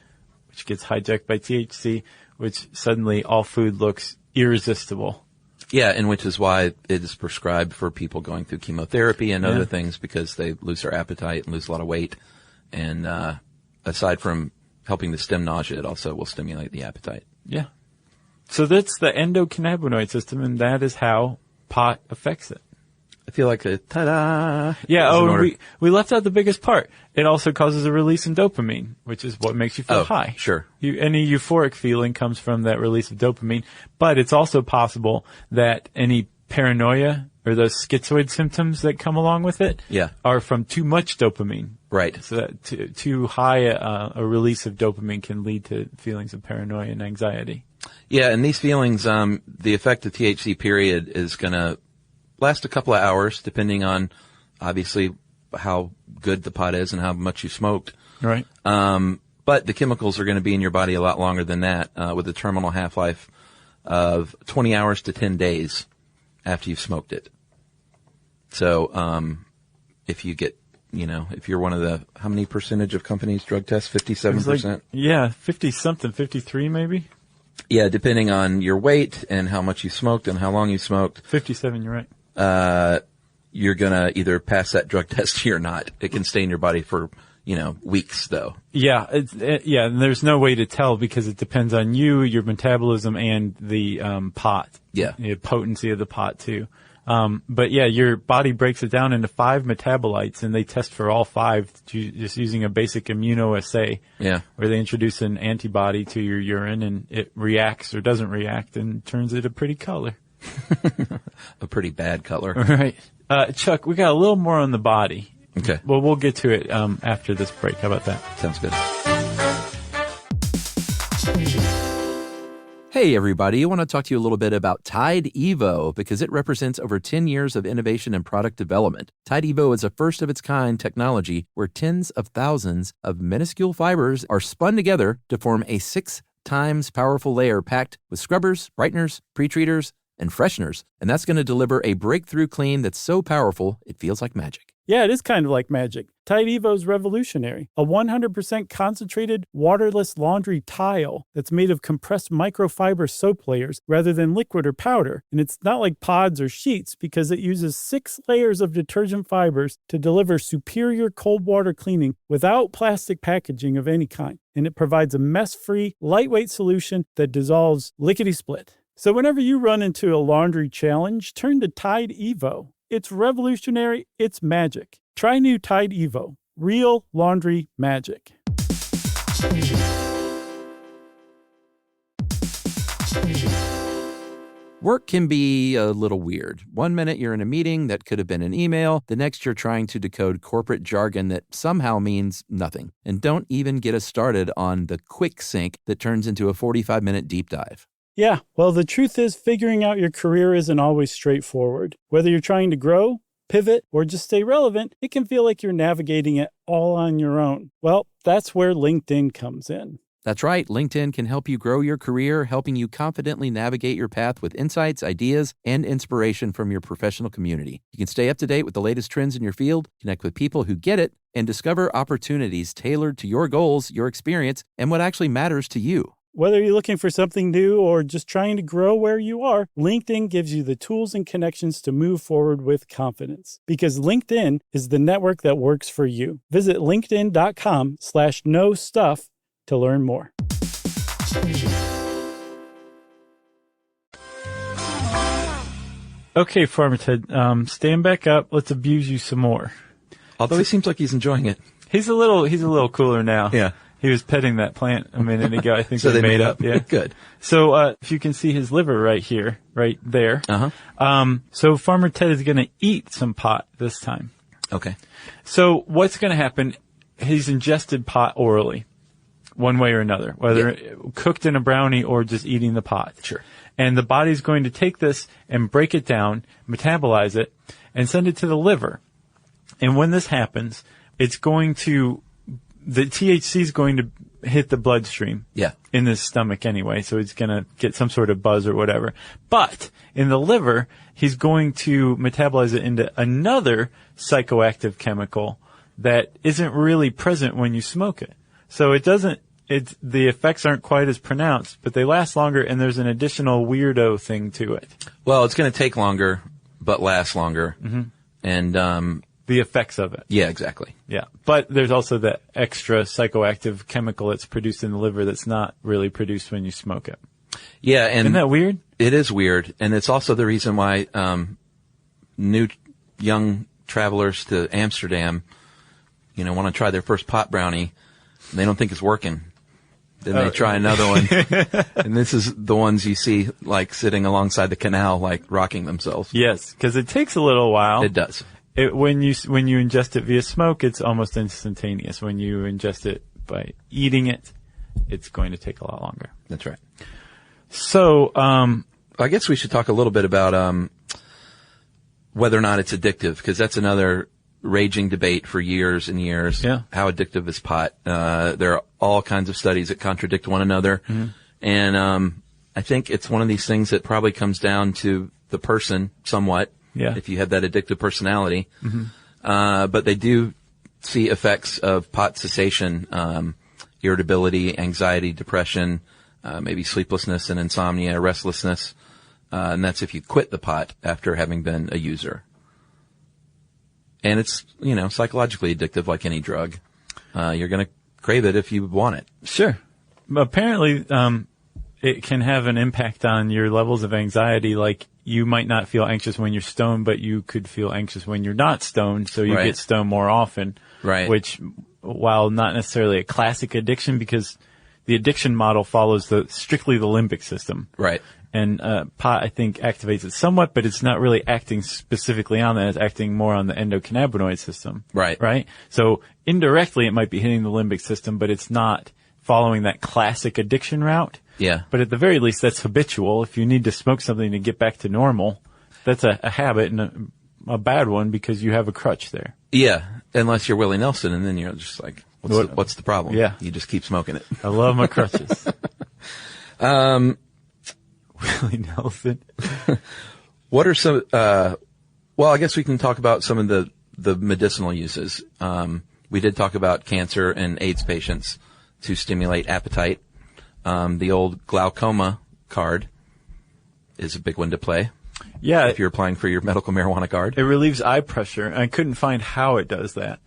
which gets hijacked by THC, which suddenly all food looks irresistible. Yeah, and which is why it is prescribed for people going through chemotherapy and other things, because they lose their appetite and lose a lot of weight. And aside from helping to stem nausea, it also will stimulate the appetite. Yeah. So that's the endocannabinoid system, and that is how pot affects it. I feel like a ta-da. Yeah, we left out the biggest part. It also causes a release in dopamine, which is what makes you feel high. Sure. Any euphoric feeling comes from that release of dopamine, but it's also possible that any paranoia or those schizoid symptoms that come along with it are from too much dopamine. Right. So that too high a release of dopamine can lead to feelings of paranoia and anxiety. Yeah, and these feelings, the effect of THC period is going to last a couple of hours, depending on, obviously, how good the pot is and how much you smoked. Right. But the chemicals are going to be in your body a lot longer than that, with a terminal half-life of 20 hours to 10 days after you've smoked it. So, if you get, if you're one of the, how many percentage of companies drug test? 57%? 50-something, 53 maybe? Yeah, depending on your weight and how much you smoked and how long you smoked. 57, you're right. You're gonna either pass that drug test or not. It can stay in your body for, weeks though. Yeah, and there's no way to tell because it depends on you, your metabolism, and the pot. Yeah. The potency of the pot too. But yeah, your body breaks it down into 5 metabolites, and they test for all 5 just using a basic immunoassay. Yeah. Where they introduce an antibody to your urine, and it reacts or doesn't react and turns it a pretty color. A pretty bad color. Right. Chuck, we got a little more on the body. Okay. Well, we'll get to it after this break. How about that? Sounds good. Hey, everybody. I want to talk to you a little bit about Tide Evo because it represents over 10 years of innovation and product development. Tide Evo is a first-of-its-kind technology where tens of thousands of minuscule fibers are spun together to form a 6 times powerful layer packed with scrubbers, brighteners, pre-treaters, and fresheners. And that's going to deliver a breakthrough clean that's so powerful, it feels like magic. Yeah, it is kind of like magic. Tide Evo is revolutionary. A 100% concentrated, waterless laundry tile that's made of compressed microfiber soap layers rather than liquid or powder. And it's not like pods or sheets because it uses 6 layers of detergent fibers to deliver superior cold water cleaning without plastic packaging of any kind. And it provides a mess-free, lightweight solution that dissolves lickety-split. So whenever you run into a laundry challenge, turn to Tide Evo. It's revolutionary. It's magic. Try new Tide Evo. Real laundry magic. Work can be a little weird. One minute you're in a meeting that could have been an email. The next you're trying to decode corporate jargon that somehow means nothing. And don't even get us started on the quick sync that turns into a 45-minute deep dive. Yeah, well, the truth is figuring out your career isn't always straightforward. Whether you're trying to grow, pivot, or just stay relevant, it can feel like you're navigating it all on your own. Well, that's where LinkedIn comes in. That's right. LinkedIn can help you grow your career, helping you confidently navigate your path with insights, ideas, and inspiration from your professional community. You can stay up to date with the latest trends in your field, connect with people who get it, and discover opportunities tailored to your goals, your experience, and what actually matters to you. Whether you're looking for something new or just trying to grow where you are, LinkedIn gives you the tools and connections to move forward with confidence. Because LinkedIn is the network that works for you. Visit linkedin.com/knowstuff to learn more. Okay, Farmer Ted, stand back up. Let's abuse you some more. Although he seems like he's enjoying it. He's a little cooler now. Yeah. He was petting that plant a minute ago. I think So they made made up. Yeah, Good. So if you can see his liver right here, right there. So Farmer Ted is going to eat some pot this time. Okay. So what's going to happen? He's ingested pot orally, one way or another, whether cooked in a brownie or just eating the pot. Sure. And the body's going to take this and break it down, metabolize it, and send it to the liver. And when this happens, the THC is going to hit the bloodstream. Yeah. In the stomach anyway, so he's going to get some sort of buzz or whatever. But in the liver, he's going to metabolize it into another psychoactive chemical that isn't really present when you smoke it. So the effects aren't quite as pronounced, but they last longer, and there's an additional weirdo thing to it. Well, it's going to take longer, but last longer. Mm-hmm. And the effects of it. Yeah, exactly. Yeah. But there's also the extra psychoactive chemical that's produced in the liver that's not really produced when you smoke it. Yeah. And isn't that weird? It is weird. And it's also the reason why new young travelers to Amsterdam, want to try their first pot brownie. And they don't think it's working. Then they try another one. And this is the ones you see, like, sitting alongside the canal, like, rocking themselves. Yes, because it takes a little while. It does. When you ingest it via smoke, it's almost instantaneous. When you ingest it by eating it, it's going to take a lot longer. That's right. So, I guess we should talk a little bit about whether or not it's addictive, because that's another raging debate for years and years. Yeah. How addictive is pot? There are all kinds of studies that contradict one another. Mm-hmm. And I think it's one of these things that probably comes down to the person somewhat. Yeah. If you have that addictive personality. Mm-hmm. But they do see effects of pot cessation, irritability, anxiety, depression, maybe sleeplessness and insomnia, restlessness. And that's if you quit the pot after having been a user. And it's, psychologically addictive like any drug. You're going to crave it if you want it. Sure. Apparently, it can have an impact on your levels of anxiety. Like, you might not feel anxious when you're stoned, but you could feel anxious when you're not stoned, so you get stoned more often. Right. Which, while not necessarily a classic addiction, because the addiction model follows strictly the limbic system. Right. And pot, I think, activates it somewhat, but it's not really acting specifically on that. It's acting more on the endocannabinoid system. Right. Right? So indirectly, it might be hitting the limbic system, but it's not following that classic addiction route. Yeah. But at the very least, that's habitual. If you need to smoke something to get back to normal, that's a habit and a bad one because you have a crutch there. Yeah. Unless you're Willie Nelson, and then you're just like, what's the problem? Yeah. You just keep smoking it. I love my crutches. Willie Nelson. What are some, well, I guess we can talk about some of the medicinal uses. We did talk about cancer and AIDS patients to stimulate appetite. The old glaucoma card is a big one to play. Yeah. If you're applying for your medical marijuana card. It relieves eye pressure. I couldn't find how it does that.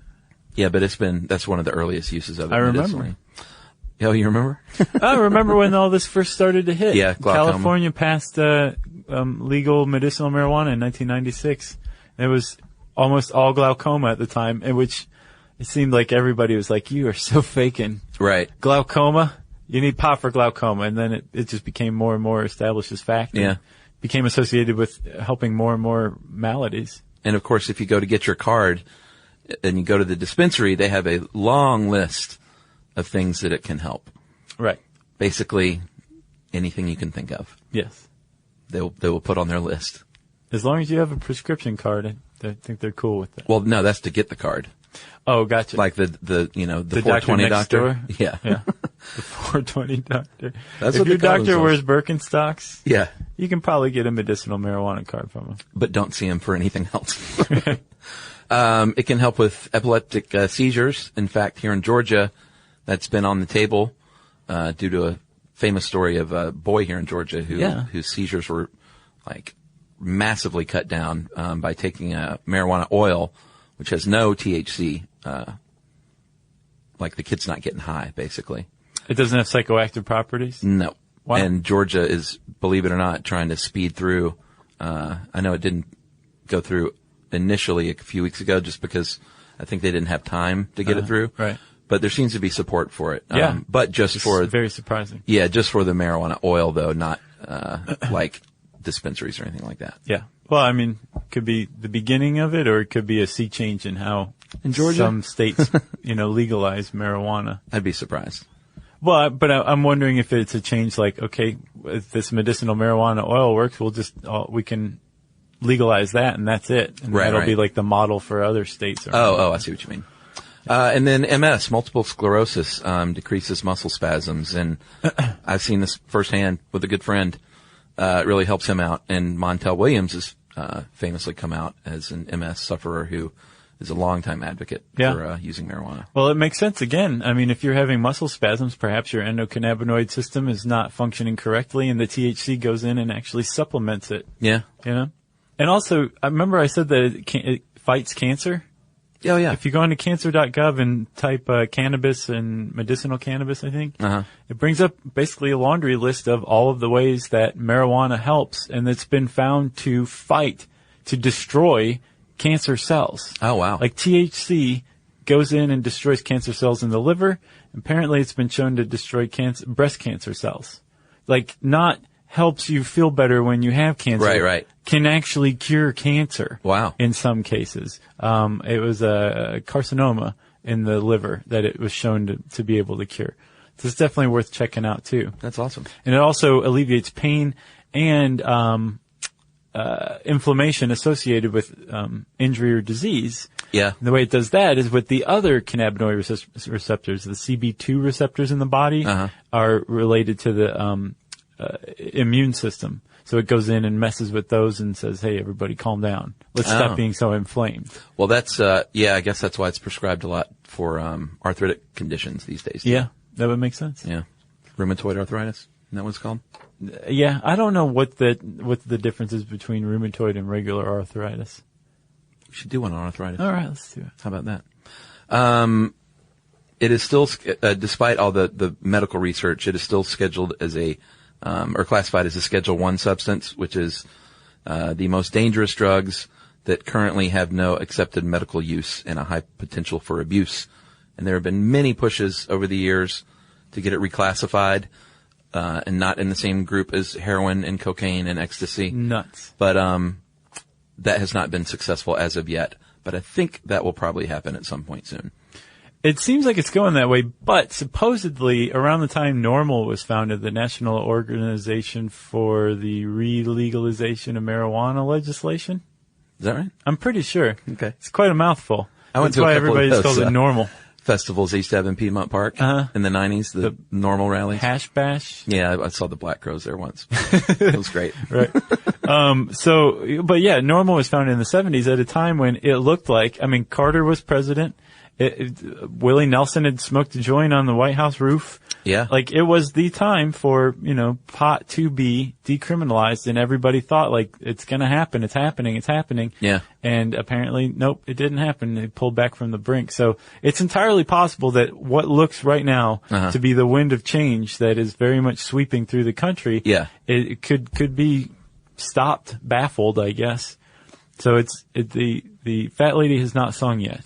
Yeah, but that's one of the earliest uses of it. I remember. Medicinally. Oh, you remember? I remember when all this first started to hit. Yeah, glaucoma. California passed legal medicinal marijuana in 1996. It was almost all glaucoma at the time, in which it seemed like everybody was like, you are so faking. Right. Glaucoma? You need pot for glaucoma. And then it just became more and more established as fact. Yeah. Became associated with helping more and more maladies. And of course, if you go to get your card and you go to the dispensary, they have a long list of things that it can help. Right. Basically, anything you can think of. Yes. They will put on their list. As long as you have a prescription card, I think they're cool with that. Well, no, that's to get the card. Oh, gotcha. Like the 420 doctor. Yeah. Yeah. The 420 doctor. That's if what your they call doctor themselves. wears Birkenstocks, Yeah. you can probably get a medicinal marijuana card from him. But don't see him for anything else. It can help with epileptic seizures. In fact, here in Georgia, that's been on the table due to a famous story of a boy here in Georgia whose seizures were like massively cut down by taking marijuana oil, which has no THC. Like the kid's not getting high, basically. It doesn't have psychoactive properties? No. Wow. And Georgia is, believe it or not, trying to speed through. I know it didn't go through initially a few weeks ago just because I think they didn't have time to get it through. Right. But there seems to be support for it. Yeah. But just for very surprising. Yeah, just for the marijuana oil, though, not like dispensaries or anything like that. Yeah. Well, I mean, it could be the beginning of it, or it could be a sea change in how in Georgia some states, legalize marijuana. I'd be surprised. Well, but I'm wondering if it's a change like, okay, if this medicinal marijuana oil works, we can legalize that and that's it. And that'll be like the model for other states. I see what you mean. And then MS, multiple sclerosis, decreases muscle spasms. And I've seen this firsthand with a good friend. It really helps him out. And Montel Williams has, famously come out as an MS sufferer who is a longtime advocate for, using marijuana. Well, it makes sense again. I mean, if you're having muscle spasms, perhaps your endocannabinoid system is not functioning correctly and the THC goes in and actually supplements it. Yeah. You know? And also, I remember I said that it fights cancer. Oh, yeah. If you go into cancer.gov and type cannabis and medicinal cannabis, I think, it brings up basically a laundry list of all of the ways that marijuana helps, and it's been found to destroy cancer cells. Oh, wow. Like THC goes in and destroys cancer cells in the liver. Apparently it's been shown to destroy breast cancer cells. Like, not helps you feel better when you have cancer. Right. Can actually cure cancer. Wow. In some cases. It was a carcinoma in the liver that it was shown to be able to cure. So it's definitely worth checking out too. That's awesome. And it also alleviates pain and inflammation associated with injury or disease. Yeah. And the way it does that is with the other cannabinoid receptors. The CB2 receptors in the body are related to the immune system. So it goes in and messes with those and says, hey, everybody calm down. Let's stop being so inflamed. Well, that's, I guess that's why it's prescribed a lot for arthritic conditions these days. Yeah, that would make sense. Yeah. Rheumatoid arthritis. Isn't that what it's called? Yeah, I don't know what the difference is between rheumatoid and regular arthritis. We should do one on arthritis. All right, let's do it. How about that? It is still, despite all the medical research, it is still scheduled as or classified as a Schedule 1 substance, which is the most dangerous drugs that currently have no accepted medical use and a high potential for abuse. And there have been many pushes over the years to get it reclassified and not in the same group as heroin and cocaine and ecstasy. Nuts. But that has not been successful as of yet. But I think that will probably happen at some point soon. It seems like it's going that way, but supposedly around the time NORML was founded, the National Organization for the Re-Legalization of Marijuana legislation. Is that right? I'm pretty sure. Okay. It's quite a mouthful. That's why everybody just calls it NORML. Festivals they used to have in Piedmont Park in the 90s, the NORML rallies. Hash Bash. Yeah, I saw the Black Crows there once. It was great. Right. But yeah, NORML was founded in the 70s at a time when it looked like, Carter was president. Willie Nelson had smoked a joint on the White House roof. Yeah. Like, it was the time for, pot to be decriminalized, and everybody thought, like, it's gonna happen, it's happening. Yeah. And apparently, nope, it didn't happen. They pulled back from the brink. So it's entirely possible that what looks right now to be the wind of change that is very much sweeping through the country, it could be stopped, baffled, I guess. So the fat lady has not sung yet.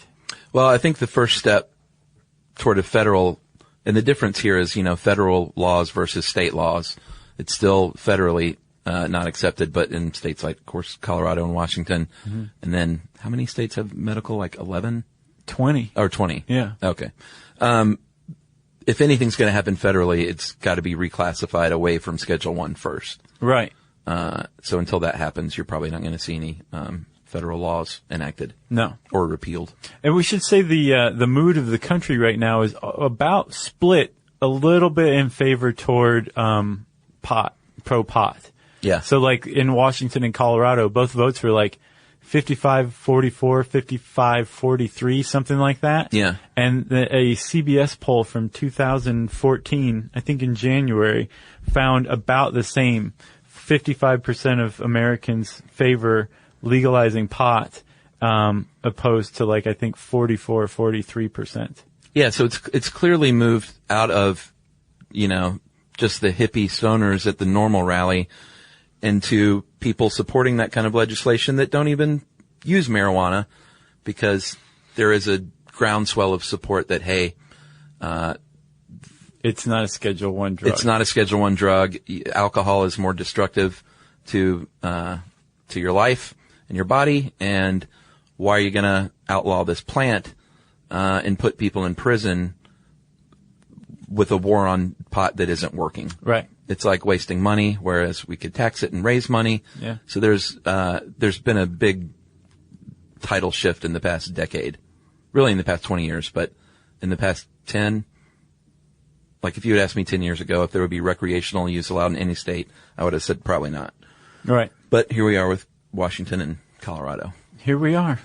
Well, I think the first step toward a federal, and the difference here is, federal laws versus state laws. It's still federally not accepted, but in states like, of course, Colorado and Washington. Mm-hmm. And then how many states have medical? Like 11? 20. Or 20. Yeah. Okay. If anything's going to happen federally, it's got to be reclassified away from Schedule 1 first. Right. So until that happens, you're probably not going to see any federal laws enacted. No. Or repealed. And we should say the mood of the country right now is about split a little bit in favor toward pro pot. Yeah. So like in Washington and Colorado, both votes were like 55-44, 55-43, something like that. Yeah. And a CBS poll from 2014, I think in January, found about the same. 55% of Americans favor legalizing pot, opposed to like, I think 43%. Yeah, so it's clearly moved out of, just the hippie stoners at the NORML rally into people supporting that kind of legislation that don't even use marijuana, because there is a groundswell of support that, hey, it's not a Schedule 1 drug. It's not a Schedule 1 drug. Alcohol is more destructive to your life and your body, and why are you going to outlaw this plant and put people in prison with a war on pot that isn't working. Right. It's like wasting money, whereas we could tax it and raise money. Yeah. So there's been a big tidal shift in the past decade, really in the past 20 years, but in the past 10, like if you had asked me 10 years ago if there would be recreational use allowed in any state, I would have said probably not. Right. But here we are with Washington and Colorado. Here we are.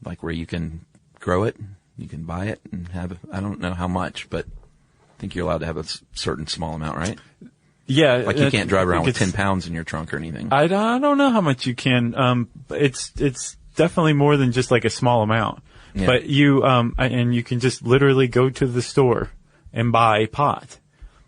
Like where you can grow it, you can buy it and have, I don't know how much, but I think you're allowed to have a certain small amount, right? Yeah. Like you can't drive around with 10 pounds in your trunk or anything. I don't know how much you can. It's definitely more than just like a small amount. Yeah. But and you can just literally go to the store and buy pot.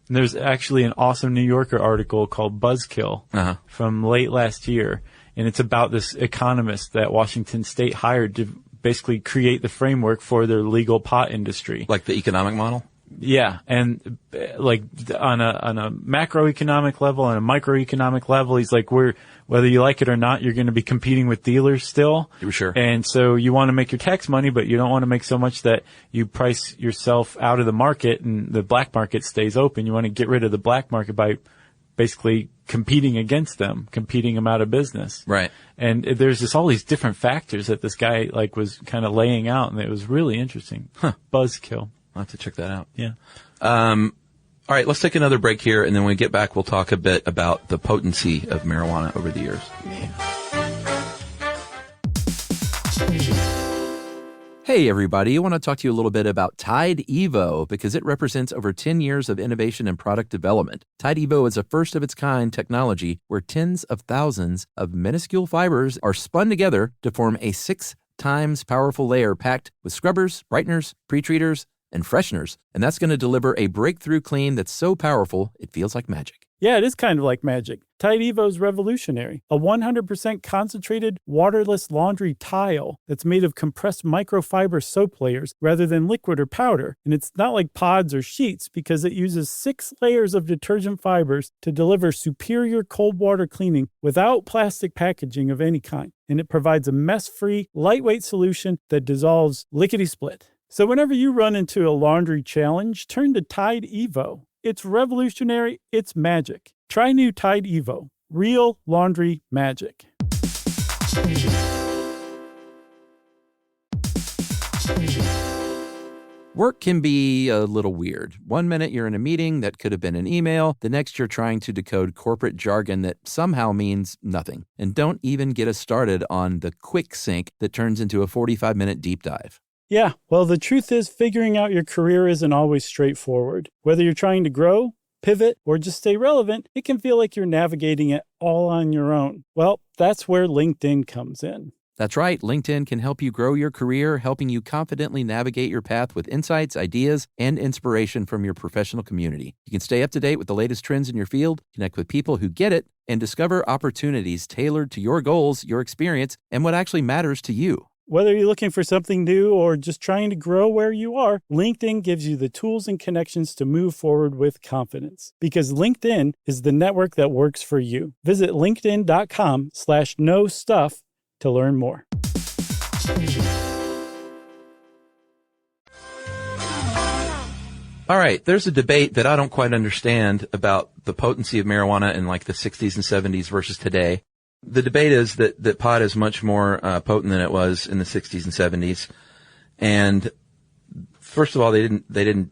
And there's actually an awesome New Yorker article called Buzzkill from late last year. And it's about this economist that Washington State hired to basically create the framework for their legal pot industry. Like the economic model? Yeah. And like on a macroeconomic level and a microeconomic level, he's like, whether you like it or not, you're going to be competing with dealers still. Sure. And so you want to make your tax money, but you don't want to make so much that you price yourself out of the market and the black market stays open. You want to get rid of the black market by basically competing against them, competing them out of business. Right. And there's just all these different factors that this guy like was kind of laying out, and it was really interesting. Buzzkill. I'll have to check that out. Yeah. All right, let's take another break here, and then when we get back, we'll talk a bit about the potency of marijuana over the years. Hey, everybody. I want to talk to you a little bit about Tide Evo because it represents over 10 years of innovation and product development. Tide Evo is a first-of-its-kind technology where tens of thousands of minuscule fibers are spun together to form a 6 times powerful layer packed with scrubbers, brighteners, pre-treaters, and fresheners. And that's going to deliver a breakthrough clean that's so powerful, it feels like magic. Yeah, it is kind of like magic. Tide Evo is revolutionary. A 100% concentrated, waterless laundry tile that's made of compressed microfiber soap layers rather than liquid or powder. And it's not like pods or sheets because it uses 6 layers of detergent fibers to deliver superior cold water cleaning without plastic packaging of any kind. And it provides a mess-free, lightweight solution that dissolves lickety-split. So whenever you run into a laundry challenge, turn to Tide Evo. It's revolutionary. It's magic. Try new Tide Evo. Real laundry magic. Work can be a little weird. One minute you're in a meeting that could have been an email. The next you're trying to decode corporate jargon that somehow means nothing. And don't even get us started on the quick sync that turns into a 45-minute deep dive. Yeah, well, the truth is figuring out your career isn't always straightforward. Whether you're trying to grow, pivot, or just stay relevant, it can feel like you're navigating it all on your own. Well, that's where LinkedIn comes in. That's right. LinkedIn can help you grow your career, helping you confidently navigate your path with insights, ideas, and inspiration from your professional community. You can stay up to date with the latest trends in your field, connect with people who get it, and discover opportunities tailored to your goals, your experience, and what actually matters to you. Whether you're looking for something new or just trying to grow where you are, LinkedIn gives you the tools and connections to move forward with confidence. Because LinkedIn is the network that works for you. Visit linkedin.com/knowstuff to learn more. All right, there's a debate that I don't quite understand about the potency of marijuana in like the 60s and 70s versus today. The debate is that pot is much more potent than it was in the 60s and 70s. And first of all, they didn't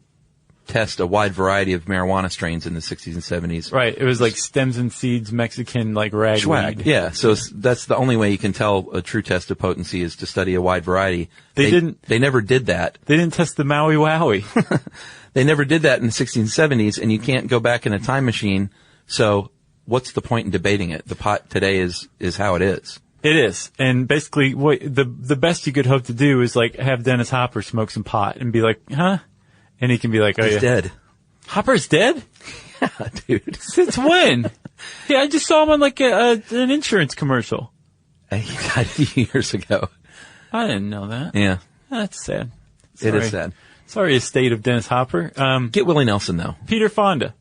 test a wide variety of marijuana strains in the 60s and 70s. Right. It was like stems and seeds, Mexican, like ragweed. Swag. Yeah. So that's the only way you can tell a true test of potency is to study a wide variety. They never did that. They didn't test the Maui Wowie. They never did that in the 60s and 70s, and you can't go back in a time machine. So what's the point in debating it? The pot today is how it is. It is. And basically the best you could hope to do is like have Dennis Hopper smoke some pot and be like, huh? And he can be like, oh, he's dead. Hopper's dead? Yeah, dude. Since when? Yeah, I just saw him on like an insurance commercial. He died a few years ago. I didn't know that. Yeah. That's sad. Sorry. It is sad. Sorry, estate of Dennis Hopper. Get Willie Nelson, though. Peter Fonda.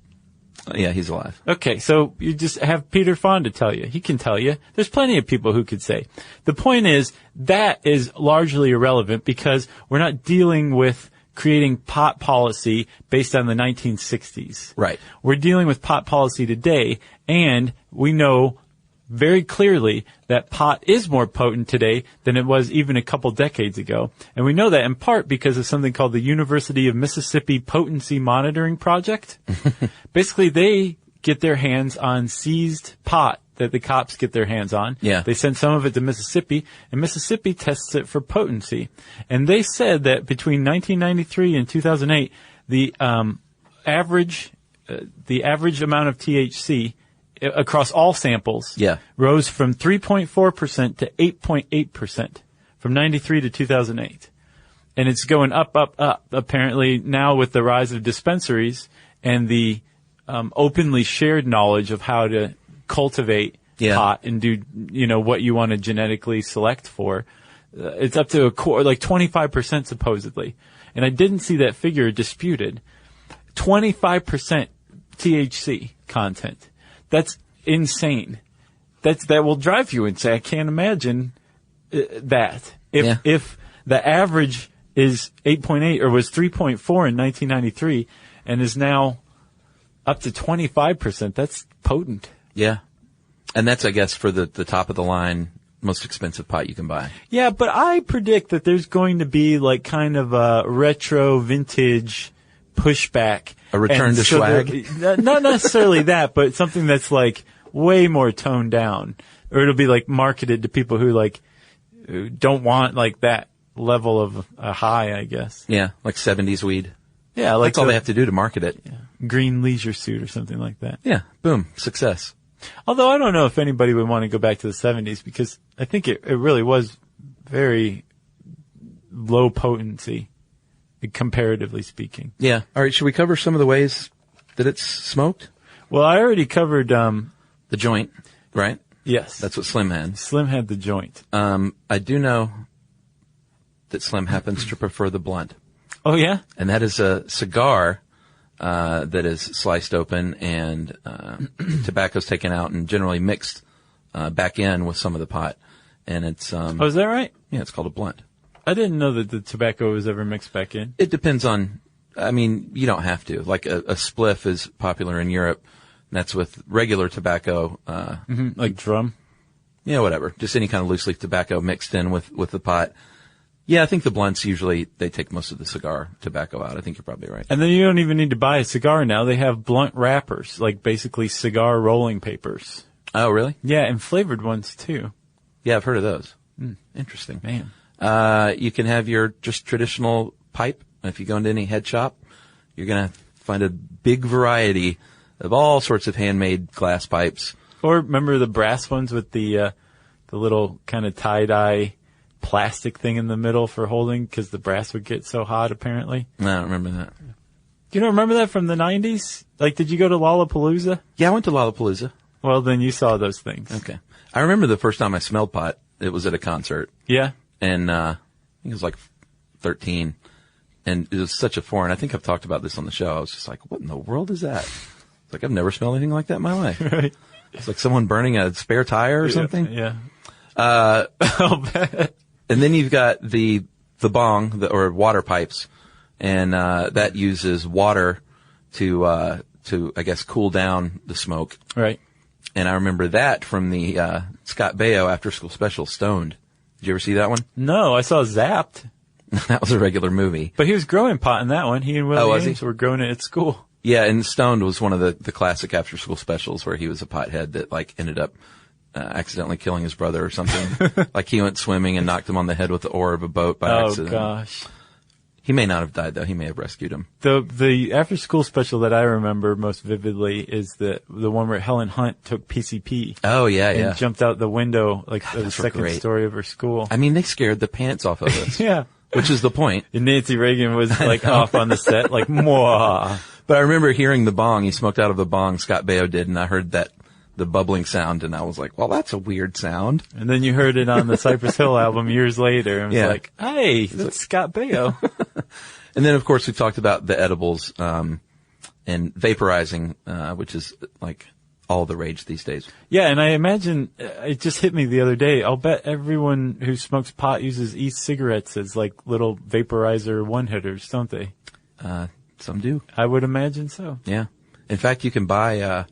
Yeah, he's alive. Okay, so you just have Peter Fonda tell you. He can tell you. There's plenty of people who could say. The point is, that is largely irrelevant because we're not dealing with creating pot policy based on the 1960s. Right. We're dealing with pot policy today, and we know very clearly that pot is more potent today than it was even a couple decades ago. And we know that in part because of something called the University of Mississippi Potency Monitoring Project. Basically, they get their hands on seized pot that the cops get their hands on. Yeah. They send some of it to Mississippi, and Mississippi tests it for potency. And they said that between 1993 and 2008, the average amount of THC across all samples rose from 3.4% to 8.8% from 93 to 2008. And it's going up, apparently now with the rise of dispensaries and the openly shared knowledge of how to cultivate pot and do, what you want to genetically select for. It's up to 25% supposedly. And I didn't see that figure disputed. 25% THC content. That's insane. That will drive you insane. I can't imagine that. If the average is 8.8 or was 3.4 in 1993 and is now up to 25%, that's potent. Yeah. And that's, I guess, for the top of the line, most expensive pot you can buy. Yeah, but I predict that there's going to be like kind of a retro vintage pushback. A return to swag? Not necessarily that, but something that's like way more toned down. Or it'll be like marketed to people who don't want like that level of a high, I guess. Yeah, like 70s weed. Yeah, that's all they have to do to market it. Yeah. Green leisure suit or something like that. Yeah, boom, success. Although I don't know if anybody would want to go back to the 70s because I think it really was very low potency, comparatively speaking. Yeah. All right, should we cover some of the ways that it's smoked? Well, I already covered the joint, right? Yes. That's what Slim had. Slim had the joint. I do know that Slim happens to prefer the blunt. Oh, yeah? And that is a cigar that is sliced open and tobacco's taken out and generally mixed back in with some of the pot. And it's oh, is that right? Yeah, it's called a blunt. I didn't know that the tobacco was ever mixed back in. It depends on, you don't have to. Like a spliff is popular in Europe. And that's with regular tobacco. Like drum? Yeah, whatever. Just any kind of loose leaf tobacco mixed in with the pot. Yeah, I think the blunts usually, they take most of the cigar tobacco out. I think you're probably right. And then you don't even need to buy a cigar now. They have blunt wrappers, like basically cigar rolling papers. Oh, really? Yeah, and flavored ones too. Yeah, I've heard of those. Interesting. Man. You can have your just traditional pipe. If you go into any head shop, you're going to find a big variety of all sorts of handmade glass pipes. Or remember the brass ones with the little kind of tie-dye plastic thing in the middle for holding because the brass would get so hot apparently? No, I don't remember that. You don't remember that from the 90s? Like, did you go to Lollapalooza? Yeah, I went to Lollapalooza. Well, then you saw those things. Okay. I remember the first time I smelled pot, it was at a concert. Yeah? And I think it was like 13. And it was such a foreign. I think I've talked about this on the show. I was just like, what in the world is that? It's like, I've never smelled anything like that in my life. Right. It's like someone burning a spare tire or something. Yeah. I'll bet. And then you've got the bong, or water pipes, and that uses water to I guess cool down the smoke. Right. And I remember that from the Scott Baio after school special, Stoned. Did you ever see that one? No, I saw Zapped. That was a regular movie. But he was growing pot in that one. He and Willie Ames he? were growing it at school. Yeah, and Stoned was one of the classic after school specials where he was a pothead that ended up accidentally killing his brother or something. Like he went swimming and knocked him on the head with the oar of a boat by accident. Oh gosh. He may not have died though. He may have rescued him. The after school special that I remember most vividly is the one where Helen Hunt took PCP. Oh yeah, and jumped out the window the second story of her school. I mean, they scared the pants off of us. Yeah. Which is the point. And Nancy Reagan was off on the set, like, mwah. But I remember hearing the bong. He smoked out of the bong, Scott Baio did, and I heard the bubbling sound, and I was like, well, that's a weird sound. And then you heard it on the Cypress Hill album years later, and was like, hey, that's Scott Baio. And then, of course, we talked about the edibles, and vaporizing, which is like all the rage these days. Yeah, and I imagine it just hit me the other day. I'll bet everyone who smokes pot uses e-cigarettes as like little vaporizer one-hitters, don't they? Some do. I would imagine so. Yeah. In fact, you can buy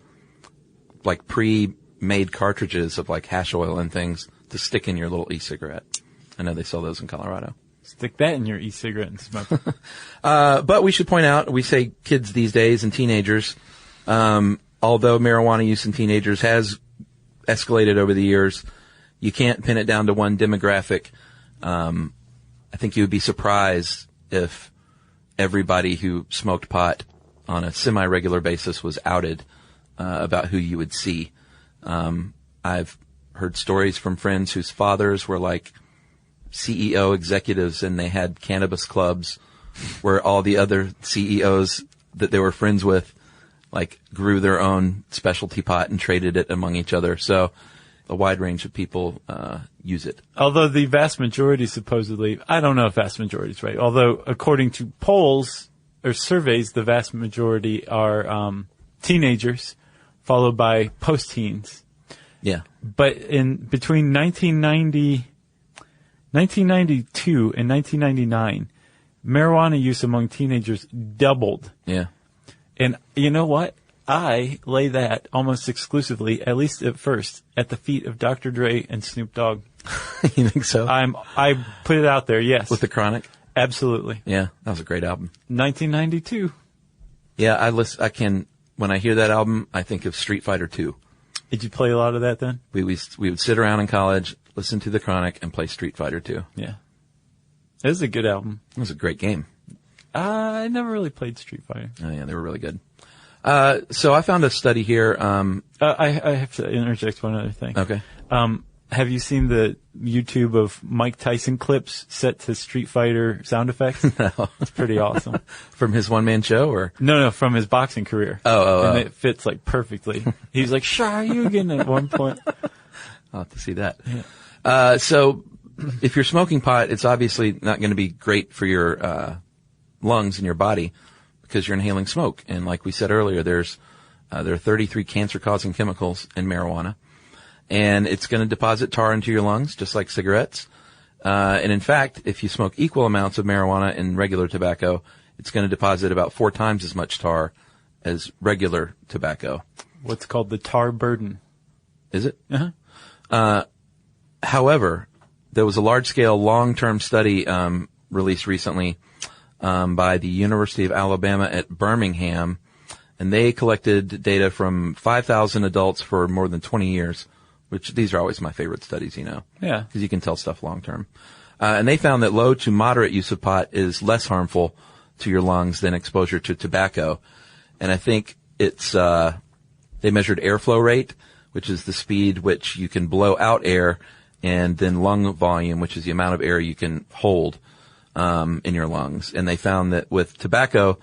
like pre-made cartridges of like hash oil and things to stick in your little e-cigarette. I know they sell those in Colorado. Stick that in your e-cigarette and smoke it. But we should point out, we say kids these days and teenagers, although marijuana use in teenagers has escalated over the years, you can't pin it down to one demographic. I think you would be surprised if everybody who smoked pot on a semi-regular basis was outed about who you would see. I've heard stories from friends whose fathers were like CEO executives and they had cannabis clubs where all the other CEOs that they were friends with like grew their own specialty pot and traded it among each other. So a wide range of people use it. Although the vast majority supposedly, I don't know if vast majority is right, although according to polls or surveys, the vast majority are teenagers followed by post-teens. Yeah. But in between 1992 and 1999, marijuana use among teenagers doubled. Yeah. And you know what? I lay that almost exclusively, at least at first, at the feet of Dr. Dre and Snoop Dogg. You think so? I put it out there, yes. With the Chronic? Absolutely. Yeah, that was a great album. 1992. Yeah, when I hear that album, I think of Street Fighter 2. Did you play a lot of that then? We would sit around in college, listen to the Chronic, and play Street Fighter 2. Yeah. It was a good album. It was a great game. I never really played Street Fighter. Oh yeah, they were really good. So I found a study here. I have to interject one other thing. Okay. Have you seen the YouTube of Mike Tyson clips set to Street Fighter sound effects? No. It's pretty awesome. From his one-man show, or? No, from his boxing career. And it fits like perfectly. He's like, Shoryuken at one point. I'll have to see that. Yeah. So if you're smoking pot, it's obviously not going to be great for your lungs and your body because you're inhaling smoke. And like we said earlier, there are 33 cancer-causing chemicals in marijuana. And it's going to deposit tar into your lungs, just like cigarettes. And in fact, if you smoke equal amounts of marijuana and regular tobacco, it's going to deposit about 4 times as much tar as regular tobacco. What's called the tar burden. Is it? Uh-huh. However, there was a large-scale long-term study released recently by the University of Alabama at Birmingham, and they collected data from 5,000 adults for more than 20 years. Which these are always my favorite studies, you know. Yeah. Because you can tell stuff long term. And they found that low to moderate use of pot is less harmful to your lungs than exposure to tobacco. And I think it's, they measured airflow rate, which is the speed which you can blow out air, and then lung volume, which is the amount of air you can hold, in your lungs. And they found that with tobacco,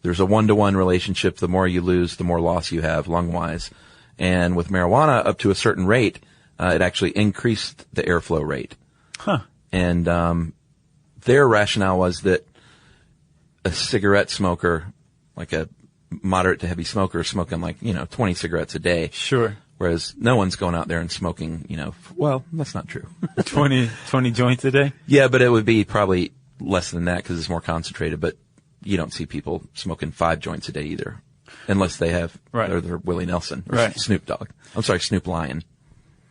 there's a 1-to-1 relationship. The more you lose, the more loss you have lung-wise. And with marijuana, up to a certain rate, it actually increased the airflow rate. Huh. And their rationale was that a cigarette smoker, like a moderate to heavy smoker, is smoking 20 cigarettes a day. Sure. Whereas no one's going out there and smoking, well, that's not true. 20 joints a day? Yeah, but it would be probably less than that because it's more concentrated. But you don't see people smoking 5 joints a day either. Unless they have, right. They're Willie Nelson, or right. Snoop Dogg. I'm sorry, Snoop Lion.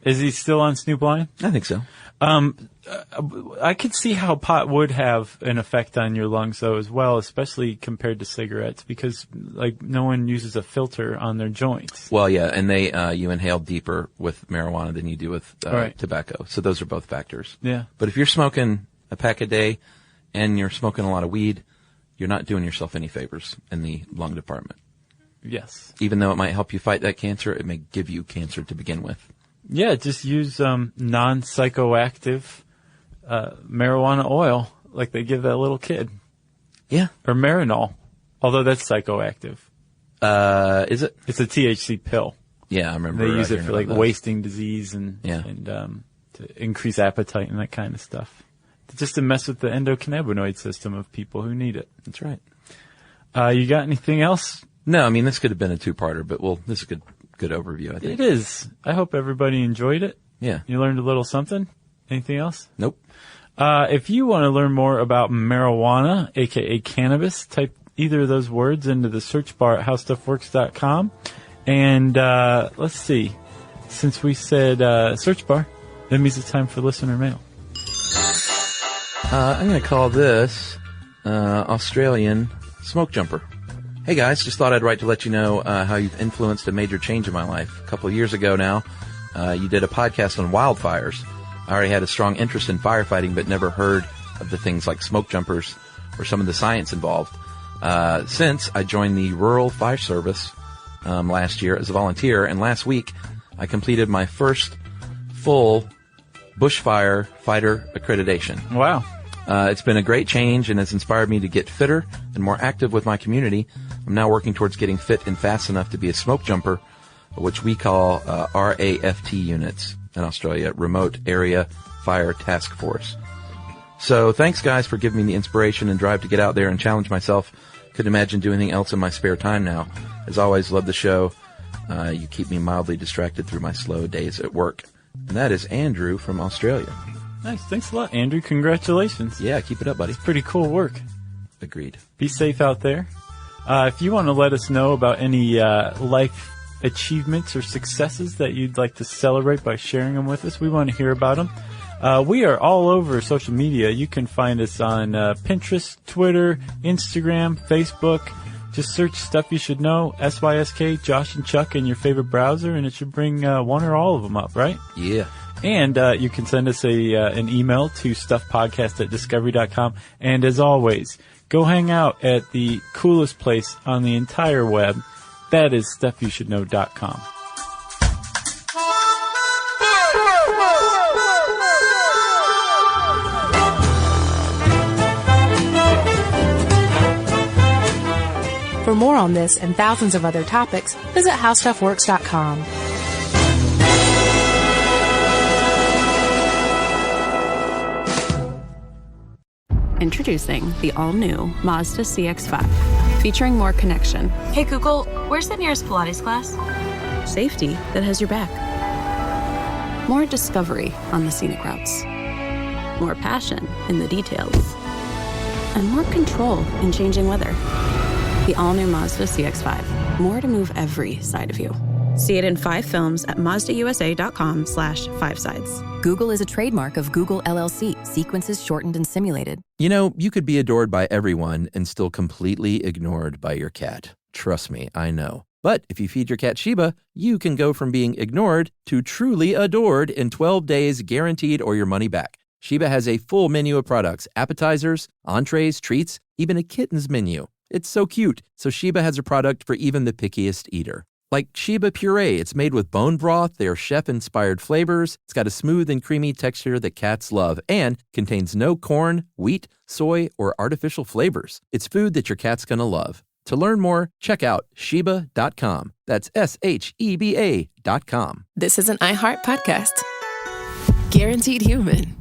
Is he still on Snoop Lion? I think so. I could see how pot would have an effect on your lungs though as well, especially compared to cigarettes because no one uses a filter on their joints. Well, yeah, and you inhale deeper with marijuana than you do with right. tobacco. So those are both factors. Yeah. But if you're smoking a pack a day and you're smoking a lot of weed, you're not doing yourself any favors in the lung department. Yes. Even though it might help you fight that cancer, it may give you cancer to begin with. Yeah, just use non-psychoactive marijuana oil like they give that little kid. Yeah. Or Marinol, although that's psychoactive. Is it? It's a THC pill. Yeah, I remember. They use it for wasting disease and to increase appetite and that kind of stuff. Just to mess with the endocannabinoid system of people who need it. That's right. You got anything else? No, I mean, this could have been a 2-parter, but this is good good overview, I think. It is. I hope everybody enjoyed it. Yeah. You learned a little something? Anything else? Nope. If you want to learn more about marijuana, aka cannabis, type either of those words into the search bar at howstuffworks.com. And let's see. Since we said search bar, that means it's time for listener mail. I'm going to call this Australian Smoke Jumper. Hey guys, just thought I'd write to let you know how you've influenced a major change in my life. A couple of years ago now, you did a podcast on wildfires. I already had a strong interest in firefighting, but never heard of the things like smoke jumpers or some of the science involved. Since I joined the Rural Fire Service last year as a volunteer, and last week I completed my first full bushfire fighter accreditation. Wow. It's been a great change and has inspired me to get fitter and more active with my community. I'm now working towards getting fit and fast enough to be a smoke jumper, which we call RAFT units in Australia, Remote Area Fire Task Force. So thanks, guys, for giving me the inspiration and drive to get out there and challenge myself. Couldn't imagine doing anything else in my spare time now. As always, love the show. You keep me mildly distracted through my slow days at work. And that is Andrew from Australia. Nice. Thanks a lot, Andrew. Congratulations. Yeah, keep it up, buddy. It's pretty cool work. Agreed. Be safe out there. If you want to let us know about any life achievements or successes that you'd like to celebrate by sharing them with us, we want to hear about them. We are all over social media. You can find us on Pinterest, Twitter, Instagram, Facebook. Just search Stuff You Should Know, SYSK, Josh and Chuck in your favorite browser, and it should bring one or all of them up, right? Yeah. And you can send us an email to stuffpodcast@discovery.com. And as always, go hang out at the coolest place on the entire web. That is stuffyoushouldknow.com. For more on this and thousands of other topics, visit howstuffworks.com. Introducing the all-new Mazda CX-5, featuring more connection, Hey Google, where's the nearest Pilates class? safety that has your back, more discovery on the scenic routes, more passion in the details, and more control in changing weather. The all-new Mazda CX-5, more to move every side of you. See it in 5 films at MazdaUSA.com/5sides. Google is a trademark of Google LLC. Sequences shortened and simulated. You know, you could be adored by everyone and still completely ignored by your cat. Trust me, I know. But if you feed your cat Sheba, you can go from being ignored to truly adored in 12 days guaranteed or your money back. Sheba has a full menu of products, appetizers, entrees, treats, even a kitten's menu. It's so cute. So Sheba has a product for even the pickiest eater. Like Sheba Puree, it's made with bone broth, they are chef-inspired flavors, it's got a smooth and creamy texture that cats love, and contains no corn, wheat, soy, or artificial flavors. It's food that your cat's gonna love. To learn more, check out Sheba.com. That's SHEBA.com. This is an iHeart podcast. Guaranteed human.